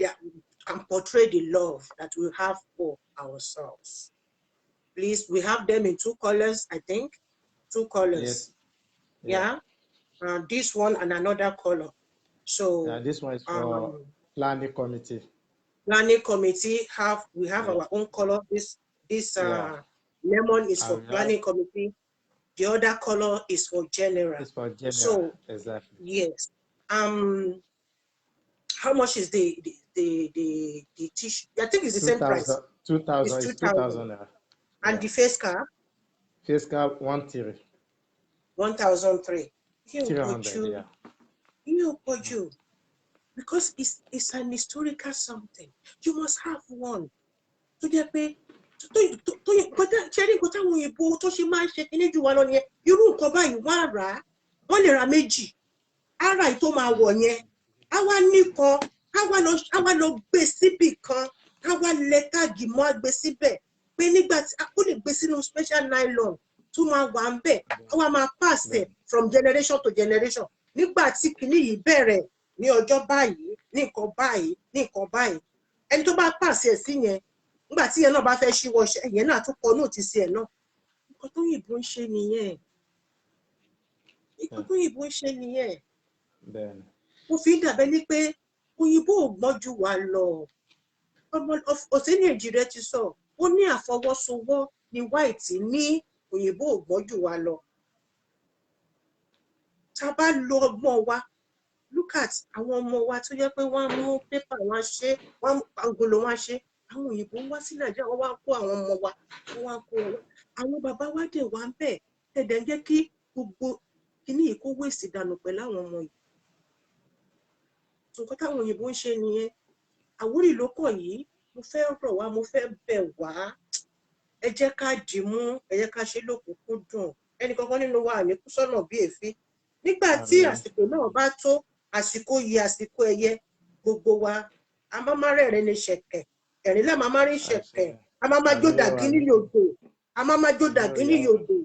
can portray the love that we have for ourselves. Please, we have them in 2 colors, I think. 2 colors. Yes. Yeah. This one and another color. So this one is for planning committee. Planning committee we have our own color. This lemon is for planning committee. The other color is for general. It's for general. So exactly. Yes. How much is the t-shirt? I think it's the same price. 2,000. It's 2,000. And the face cap? Face cap 1,300. 1,003. 300. You, because it's an historical something. You must have one. To get paid. Ṣẹ́rí nǹkan táwọn òyìnbó tó ṣe máa ń ṣe kíní jù wá lọ yẹn, irú nǹkan báyìí wọ́n lè ra méjì. Ara ì tó máa wọ̀ yẹn, àwa nìkan, àwa lọ gbé síbì kan, àwa lẹ táàgì mọ́ àgbé síbẹ̀, pé nígbà tí a kò lè gbé sínú special nylon tó máa wà ń bẹ̀, àwa máa pass it from generation to generation. Nígbà tí kíní yìí bẹ̀rẹ̀ ní ọjọ́ báyìí, ní nǹkan báyìí, ní nǹkan báyìí, ẹni tó bá pass ẹ̀ sí yẹn, nígbà tí yẹn náà bá fẹ́ ṣíwọ́ ṣe yẹn náà tún kọ nóòtì sí ẹ̀ náà. Nǹkan tó yìnbó ń ṣe nìyẹn. Nǹkan tó yìnbó ń ṣe nìyẹn. Mo fi ń dàbẹ́ ní pé òyìnbó ò gbọ́n jù wá lọ. Ọ̀sẹ̀ ní èjì rẹ ti sọ, ó ní àfọwọ́sowọ́ ní white ní òyìnbó ò gbọ́n jù wá lọ. Tá a bá lo ọgbọ́n wa, look at àwọn ọmọ wa tó yẹ pé wọ́n á mú pépà wọn ṣe, wọ́n á mú agolo wọn ṣe. Àwọn òyìnbó wá sí Nàìjíríà, wọ́n wá kó àwọn ọmọ wa, wọ́n wá kó wọn. Àwọn bàbá wa dẹ̀ wá ń bẹ̀, ẹ̀dẹ̀ ń jẹ́ kí gbogbo kíní yìí kó wéèsì dànù pẹ̀lú àwọn ọmọ yìí. Nǹkan táwọn òyìnbó ń ṣe nìyẹn. Àwórì ló kàn yìí, mo fẹ́ rọ̀ wá, mo fẹ́ bẹ̀ wá. Ẹ jẹ́ ká dìímú, ẹ jẹ́ ká ṣe lókùnkúndùn. Ẹnì kankan nínú wa ní kú sọ́nà bí èéfín. Nígbà tí àsìkò náà bá tó, àsìkò yìí, àsìkò ẹyẹ, gbogbo wa, a máa má rẹ́rìn ní ṣẹ̀kẹ̀. Ẹ̀rín lá máa rí ṣẹ̀kẹ̀, a máa má jó dàgínní yòdò, a máa má jó dàgínní yòdò.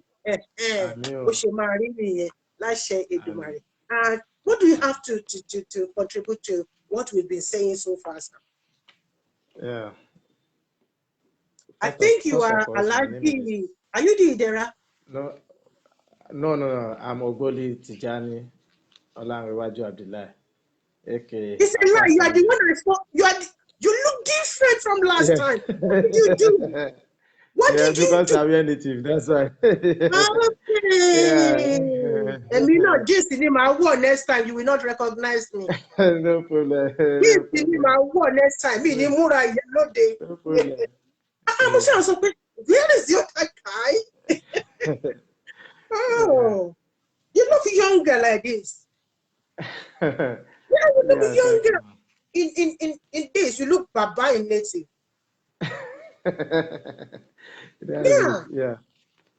Ó ṣe máa rí nìyẹn láṣẹ Èdùmàrè. What do you have to contribute to what we've been saying so far, sir? Yeah. I think you are Alaji. Are you the Idera? No. I'm Ogoli Tijani Olanrewaju Abdullahi. Okay. It's a lie. You are the one I saw. You look different from last time. What did you do? What did you do? Because I'm a native, that's why. Okay. And me not just in my war next time, you will not recognize me. No problem. This in my war next time, me ni mura yellow day. No problem. I'm so where is your guy? Oh, you look younger like this. Yeah. Yeah, you look Yeah, thank younger. you. In this, you look Baba in native. That's it. Yeah, Yeah.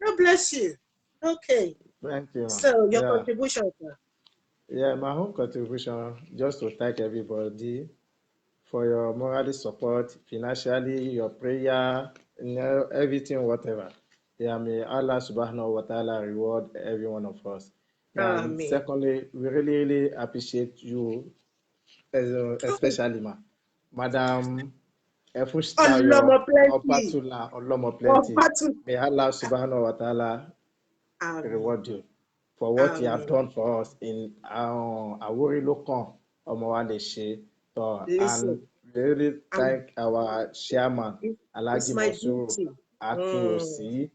God bless you. Okay, Thank you. so your Yeah. contribution, sir. Yeah, my own contribution, just to thank everybody for your morally support, financially, your prayer, everything, whatever. Yeah, may Allah subhanahu wa ta'ala reward every one of us. Yeah, and Amen. secondly, we really, really appreciate you, Oh, especially Madam Olomo Efushtayo plenty. Obatula Olomo Of Plenty. battle. May Allah subhanahu wa ta'ala Amen. reward you for what you have Amen. done for us in Awori Lo Kan Omowalese. So, and Listen, really I'm, thank our chairman it's Alhaji my Monsuru duty. Mm, Akinyosi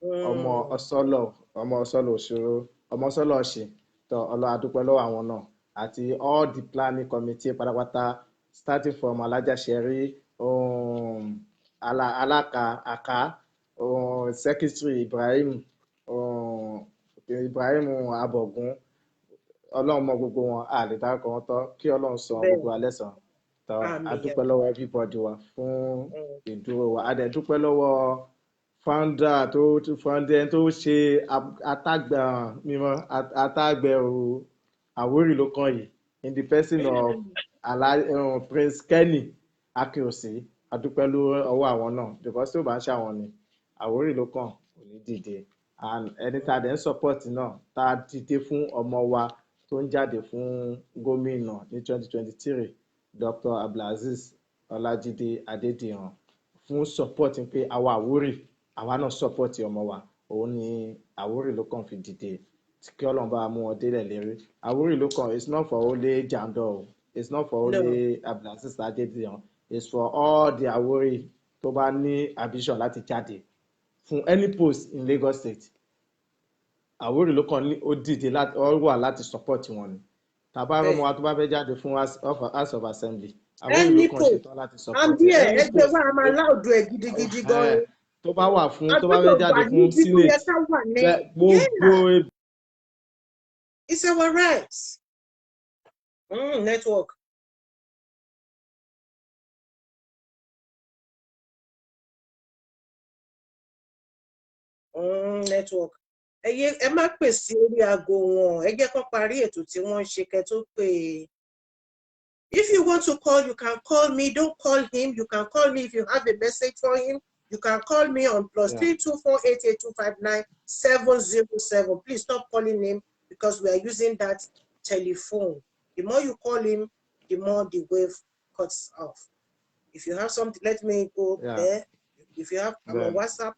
mm. ọmọ ọsọlọ òṣòro ọmọ ọsọlọ ọṣì tó ọlọ adúpẹ́ lọ́wọ́ àwọn náà àti all the planning committee pátápátá starting from alájà sherry alaka aka secretary Ibrahim Ibrahim Abogun ọlọ́run mọ gbogbo wọn a lè dárúkọ wọn tán kí ọlọ́run san gbogbo Bẹ́ẹ̀, alẹ́ sàn tó àmì adúpẹ́ yàrá. lọ́wọ́ everybody wa fún Mm. ìdúró wa a dẹ̀ dúpẹ́ lọ́wọ́ founder tó founder tó ṣe àtàgbà mímọ́ àtàgbẹ̀rù Àwórì Lo Kan yìí in the person of Prince Kenny Akínòsí adúpẹ́ lọ́wọ́ àwọn náà because tí ó bá ń ṣàwọn ni Àwórì Lo Kan kò ní dìde and ẹni tá a dẹ̀ ń support náà tá a dìde fún ọmọ wa tó ń jáde fún gómìnà ní 2023 Dr. Abdulaziz Ọlájídé Adédìran fún support pé àwa Àwórì àwa náà support ọmọ wa òun ni Àwórì Lo Kan fi dìde kí Ọlọ́run bá mú wọn délẹ̀ lérí Àwórì Lo Kan it's not for only Jandor it's not for No, only Abdulaziz Adédìran it's for all the Àwórì tó bá ní ambition láti jáde fún any post in Lagos State Àwórì Lo Kan ní ó dìde ó wà láti support wọn ni tàbá rọmọ bẹ́ẹ̀. wa tó bá fẹ́ jáde fún House of Assembly Àwórì Lo Any Kan post, ṣetán láti I'm support there. any Ẹgbẹ́ post wa a máa láòdù ẹ̀ gidigidi gan ni. tó bá wà fún A tó bá gbọ́dọ̀ fẹ́ wà jáde fún níbi tó yẹ senate ká wà ní. gbogbo Yeah, it's our rights. Network. Network. Ẹ má pè sí orí aago wọn. Ẹ jẹ́ kó parí ètò tí wọ́n ń ṣe kẹ́ tó pè é. If you want to call, you can call me. Don't call him. You can call me if you have a message for him. You can call me on yeah. +32488259707. Please stop calling him because we are using that telephone. The more you call him, the more the wave cuts off. If you have something, let me go Yeah. there. If you have, I'm on Then WhatsApp.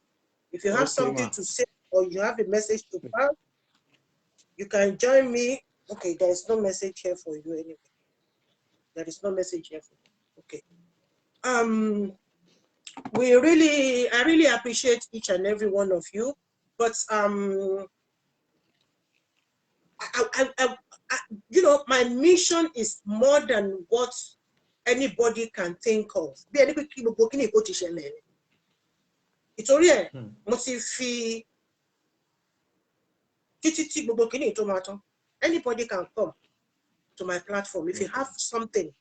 If you have okay something ma to say or you have a message to pass, you can join me. Okay, there is no message here for you anyway. There is no message here for you. Okay. I really appreciate each and every one of you, but you know, my mission is more than what anybody can think of. Bí ẹni pé kí gbogbo kíni kó ti ṣẹlẹ̀ ni. Ìtorí ẹ̀ mo ti fi títí tí gbogbo kíni tó máa tán. Anybody can come to my platform if you have something.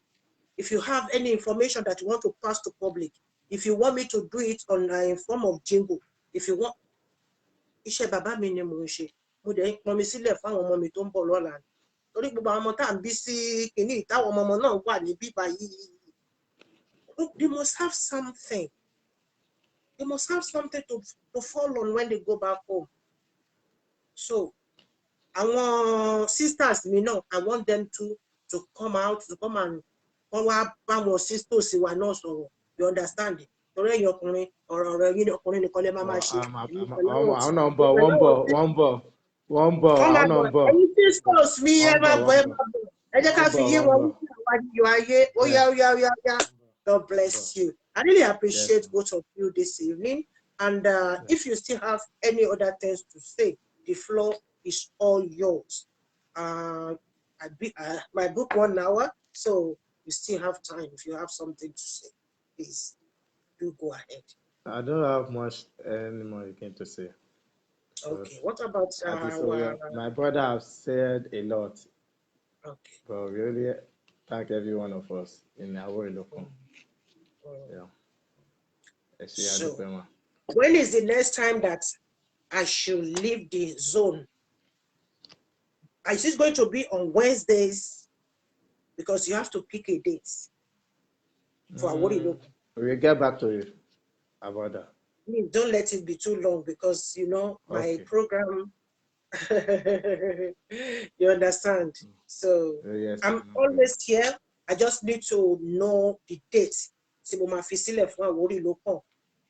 If you have any information that you want to pass to public, if you want me to do it on a form of jingle, if you want, iṣẹ́ bàbá mi ni mò ń ṣe. Mo dẹ̀ ń pọn mi sílẹ̀ fáwọn ọmọ mi tó ń bọ̀ lọ́la. Torí gbogbo àwọn ọmọ tá à ń bí sí kìíní ìtàwọn ọmọ náà wà ní bíbá yìí. They must have something. They must have something to fall on when they go back home. So, àwọn sisters mi náà, I want them to come out, to come and wọ́n wá bá wọn sisters wa náà sọ̀rọ̀. You understand? Torí ẹ̀yin ọkùnrin ọ̀rọ̀ yín ni ọkùnrin nìkan lè máa ṣe. àwọn náà ń bọ̀ wọ́n ń bọ̀ àwọn náà ń bọ̀ Ẹ̀yin sisters mi ẹ máa bọ̀ ẹ máa bọ̀. Ẹ jẹ́ ká fi yé wọn wípé àwa ni yọ ayé. Ó yá. God bless you. I really appreciate both of you this evening. And if you still have any other things to say, the floor is all yours. My book 1 hour, so you still have time. If you have something to say, please do go ahead. I don't have much anymore again to say. Okay. What about My brother have said a lot, okay. but we really thank every one of us in Awori Lo Kan. Mm. Yeah. Ẹ ṣé, a So, dúpẹ́ mà. when is the next time that I should leave the zone? Is it going to be on Wednesdays? Because you have to pick a date for Awori Lo Kan. We'll get back to you about that. Please don't let it be too long because my Okay. program. You understand? So Yes, I'm no problem. always here. I just need to know the date. Tí mo máa fi sílẹ̀ fún Awori Lo Kan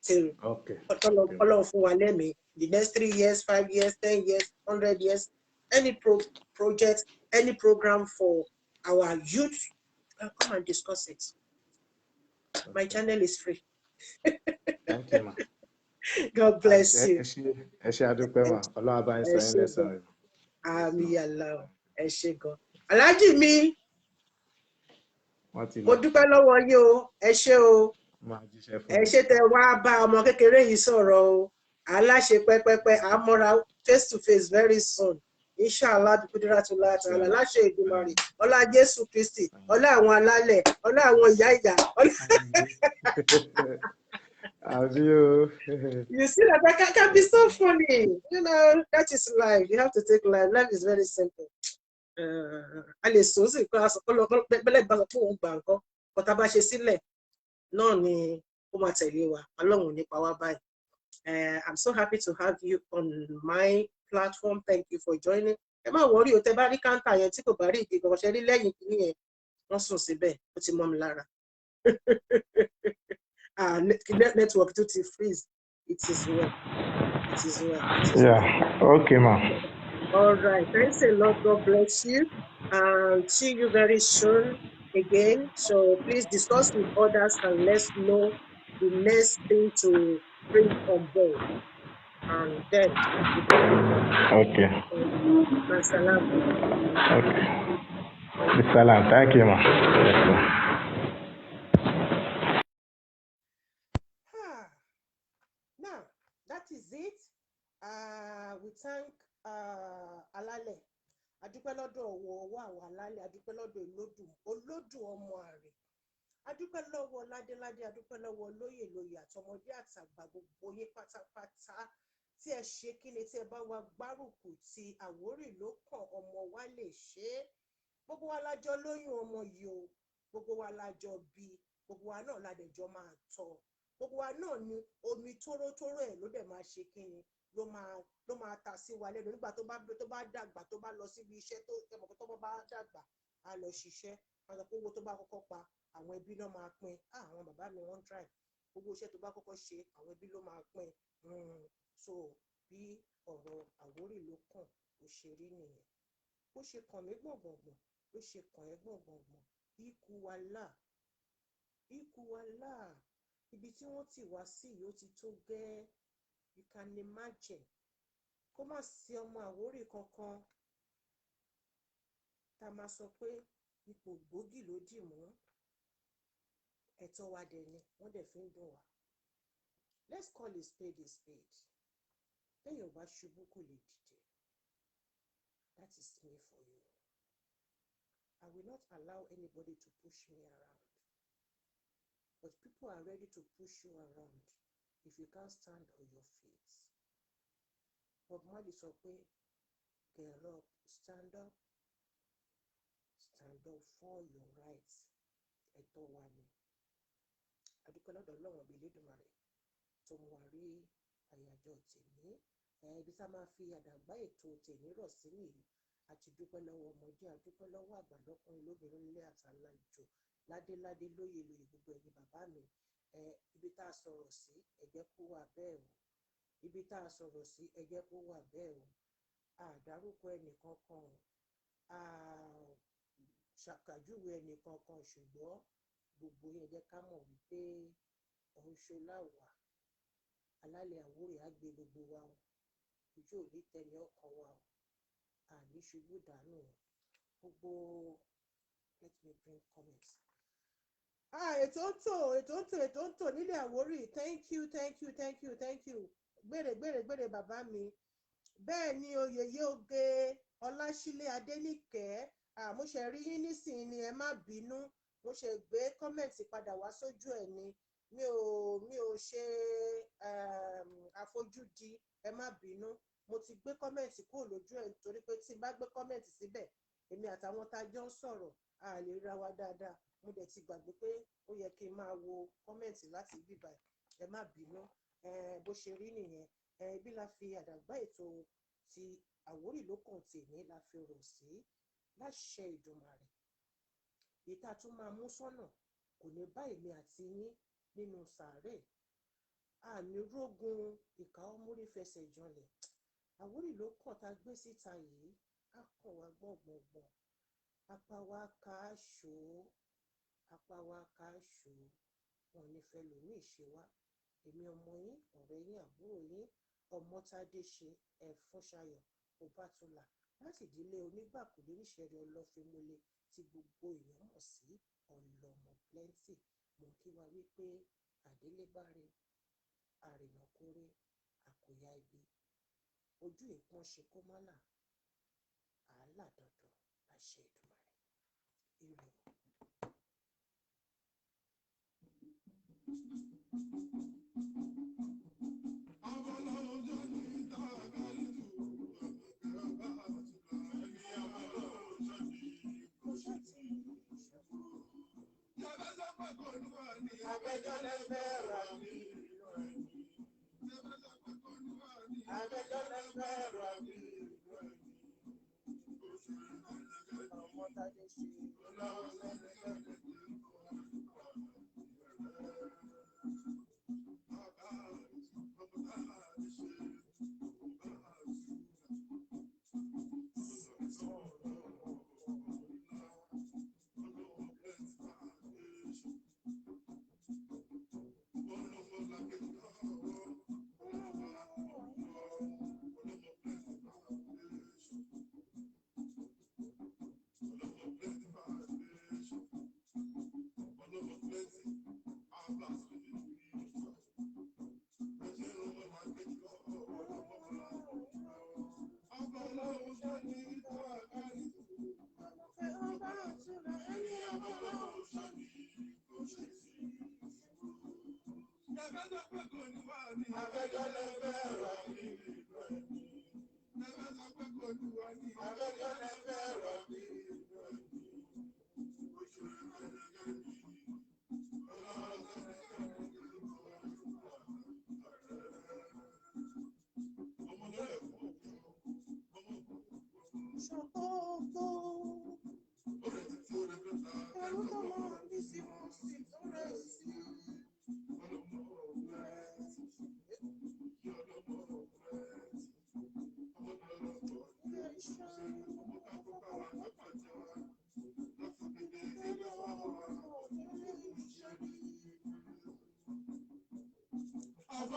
till Okay. Ọlọ́run fún wa lẹ́mìí. The next 3 years, 5 years, 10 years, 100 years, any project, any program for our youth, come and discuss it. My channel is free. Thank you, ma. God bless you. Ẹ ṣé, a dúpẹ́ mà. Ọlọ́run á bá yín sọ yín lẹ́san rẹ̀. Àmì àlà ẹ ṣé gan. Aláàjì mi, Wọ́n ti mo lọ. dúpẹ́ lọ́wọ́ yín o, ẹ ṣé o, Máa jíṣẹ́ fún ẹ wọn. ṣé tẹ wá bá ọmọ kékeré yìí sọ̀rọ̀ o, aláṣẹ pẹ́pẹ́pẹ́, àmọ́ra face to face very soon. Inshallah biqudratullahi ta'ala láṣẹ Èdùmàrè, ọlá Jésù Kristi, ọlá àwọn alálẹ̀, ọlá àwọn ìyá ìyá. Àbí o. You see that can be so funny. That is life. You have to take life. Life is very simple. A lè sọ sí pé bẹ́lẹ̀ gbà sọ pé òun gbà nǹkan kọta bá ṣe sílẹ̀ náà ni ó máa tẹ̀lé wa Ọlọ́run nípa wá báyìí. I'm so happy to have you on my platform. Thank you for joining. Ẹ má wọrí o, tẹ bá rí káńtà yẹn tí kò bá rí ìdí gan ṣe rí lẹ́yìn kìíní yẹn wọ́n sùn síbẹ̀ ó ti mọ́ mi lára. Network tó ti freeze. It is well. It is well. Yeah. Okay, ma. All right. Thanks a lot. God bless you. See you very soon again. So please discuss with others and let's know the next thing to bring on board. And then we take it from there. Okay. Salam. Okay. Salam. Thank you, ma. Yes, ma. Now, that is it. We thank Alálẹ̀. Adúpẹ́ lọ́dọ̀ ọwọ́ àwọn alálẹ̀, adúpẹ́ lọ́dọ̀ olódùn ọmọ àrè. Adúpẹ́ lọ́wọ́ ládéládé, adúpẹ́ lọ́wọ́ lóyè àtọmọdé àtàgbà gbogbo yín pátápátá tí ẹ ṣe kíni tí ẹ bá wa gbárùkù ti Àwórì Lo Kan ọmọ wa lè ṣe é. Gbogbo wa lájọ lóyún ọmọ yìí o, gbogbo wa lájọ bí, gbogbo wa náà ládẹjọ máa tọ́. Gbogbo wa náà ni omi tórótóró ẹ̀ ló dẹ̀ máa ṣe kíni ló máa ta sí wa lẹ́nu nígbà tó bá dàgbà tó bá lọ síbi iṣẹ́ tó tẹmọ̀ tó bá dàgbà á lọ ṣiṣẹ́ wọn sọ pé owó tó bá kọ́kọ́ pa àwọn ẹbí náà máa pín àwọn bàbá mi wọ́n drive gbogbo iṣẹ́ tó bá kọ́kọ́ ṣe àwọn ẹbí ló máa pín so bí ọ̀rọ̀ Àwórì Lo Kan ó ṣe rí nìyẹn bó ṣe kàn mí gbọ̀ngbọ̀ngbọ̀n ló ṣe kàn ẹ́ gbọ̀ngbọ̀ngbọ̀n ikú wa là ibi tí wọ́n ti wá sí yìí ó ti tó gẹ́ẹ́. You can imagine kó má sí ọmọ Àwórì kankan tá a máa sọ pé ipò gbòógì ló dì mú ẹ̀tọ́ wa dẹ̀ ni wọ́n dẹ̀ fi ń dùn wá. Let's call a spade a spade. Téèyàn ò bá ṣubú kò lè dìde. That is me for you. I will not allow anybody to push me around. But people are ready to push you around if you can't stand on your feet. Bob Marley sọ pé get up, stand up for your rights. Ẹ̀tọ́ wa ni. Adúpẹ́ lọ́dọ̀ Ọlọ́run bíi Elédùmarè tó mú wa rí àyájọ́ tèmi. Ibi tá a máa fi àdàgbà ètò tèmi rọ̀ sí nìyí. A ti dúpẹ́ lọ́wọ́ ọmọdé, a dúpẹ́ lọ́wọ́ àgbà lọ́kùnrin lóbìnrin nílé àtàlejò ládéládé lóyè gbogbo ẹ̀yin bàbá mi. Ibi tá a sọ̀rọ̀ sí ẹ jẹ́ kó wà bẹ́ẹ̀ o. Ibi tá a sọ̀rọ̀ sí ẹ jẹ́ kó wà bẹ́ẹ̀ o. Àdárúkọ ẹnìkankan o. Ṣàkàjúwe ẹnìkankan ṣùgbọ́n gbogbo yẹn jẹ́ ká mọ̀ wípé Ọ̀ṣọ́lá wà. Alálẹ̀ Àwórì á gbé gbogbo wa o. Ojú ò ní tẹ̀lé ọkàn wa o. Àní ṣubú dànù o. Gbogbo let me bring comments. Ètò ń tò nílẹ̀ Àwórì. Thank you. Gbèrè bàbá mi. bẹ́ẹ̀ ni oyèyé oge ọláṣílẹ̀ adéníkẹ́ mo ṣe rí yín nísìnyí ni ẹ má bínú mo ṣe gbé kọ́mẹ̀ntì padà wá sójú ẹ̀ ni mi ò ṣe àfojúdi ẹ má bínú mo ti gbé kọ́mẹ̀ntì kúrò lójú ẹ̀ nítorí pé tí n bá gbé kọ́mẹ̀ntì síbẹ̀ èmi àtàwọn tá a jọ ń sọ̀rọ̀ a lè ra wa dáadáa mo dẹ̀ ti gbàgbé pé ó yẹ kí n máa wo kọ́mẹ̀ntì láti bíbá ẹ má bínú bó ṣe rí nìyẹn ibi la fi àdàgbà ètò ti Àwórì Ló Kàn tèmi la fi rọ̀ sí láṣẹ Ìdùmarè ìta tún máa mú sọ́nà kò ní bá èmi àti yín nínú sàárè àmì rógun ìka ọmúrí fẹsẹ̀ janlẹ̀ Àwórì Ló Kàn tá a gbé síta yìí á kàn wá gbọ̀ngbọ̀ngbọ̀n apá wa ká ṣó apá wa ká ṣó wọn ní fẹ́ lòmí ìṣe wá èmi ọmọ yín ọ̀rẹ́ yín àbúrò yín Ọmọ́tádé ṣe Ẹ̀fúnṣayọ̀ Ọbátúnlá láti ìdílé onígbàkúlé níṣẹ̀rẹ̀ ọlọ́fínmúlẹ̀ tí gbogbo èèyàn mọ̀ sí ọlọ́mọ plenty mo kí wa wípé àdélébáre àrìnàkórè àkòyà ibi ojú ìpọ́n ṣe kó má là àálà dandan láṣẹ Èdùmàrè ire.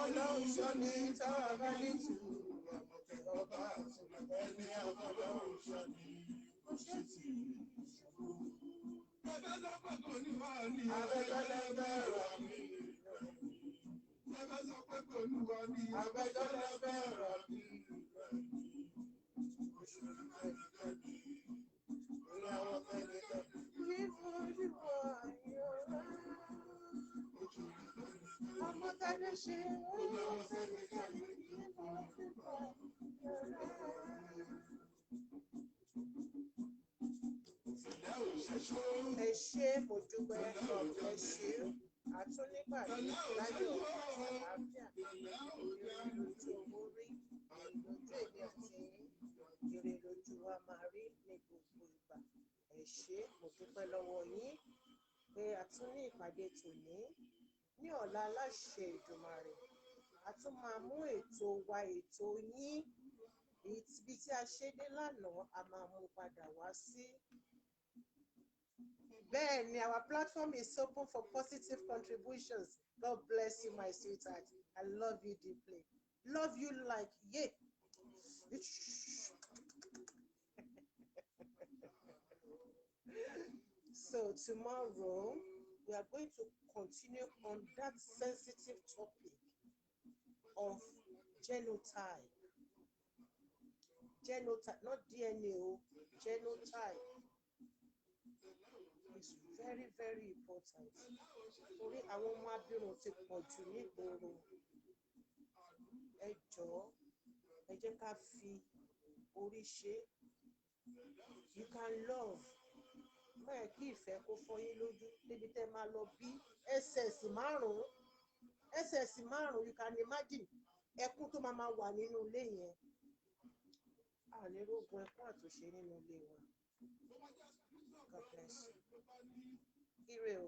Ọlọ́run ṣọ́ ni táwa bá ní tù ọba ẹni Ọlọ́run ṣọ́ ni kò ṣe tì í ṣubú. Bẹ́ẹ̀ sọ pé kò ní wá ní abẹ́jọ́lẹ̀ bẹ̀rẹ̀ mi. Bẹ́ẹ̀ sọ pé kò ní wá ní abẹ́jọ́lẹ̀ bẹ̀rẹ̀ mi. Òṣèlú ẹnikẹ́ni ìyàwó ẹnikẹ́ni. Ìfowópamọ́ àyọ̀rá. Ọmọtádé ṣe ẹ ṣé mo dúpẹ́ ẹ ṣé àtúnípàdé láyọ̀ àlàáfíà ire lójú owó rí lójú èmi àti ire lójú wa máa rí ní gbogbo ìgbà ẹ ṣé mo dúpẹ́ lọ́wọ́ yín pé a tún ní ìpàdé tòní ní ọ̀la láṣẹ Ìdùmarè a tún máa mú ètò wa ètò yín ibi tí a ṣe dé lánàá a máa mú padà wá sí. Bẹ́ẹ̀ ni our platform is open for positive contributions. God bless you my sweetheart. I love you deeply. Love you like yeah. So tomorrow we are going to continue on that sensitive topic of genotype. genotype, not DNA, genotype is very, very important. Torí àwọn ọmọ abirùn ti pọ̀ jù nígboro. Ẹ jọ̀ọ́, ẹ jẹ́ ká fi orí ṣe. You can love. Bẹ́ẹ̀ kí ìfẹ́ kó fọ́ yín lójú débi tẹ́ máa lọ bí SS márùn-ún. SS márùn-ún, you can imagine ẹkún tó máa wà nínú ilé yẹn. Ànírógun ẹkún àtúnṣe nínú ilé wa. God bless you. Ire o,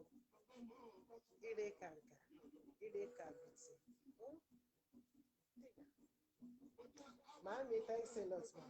ire kàǹkà, ire kàbìtì. Màámi, thanks a lot, ma.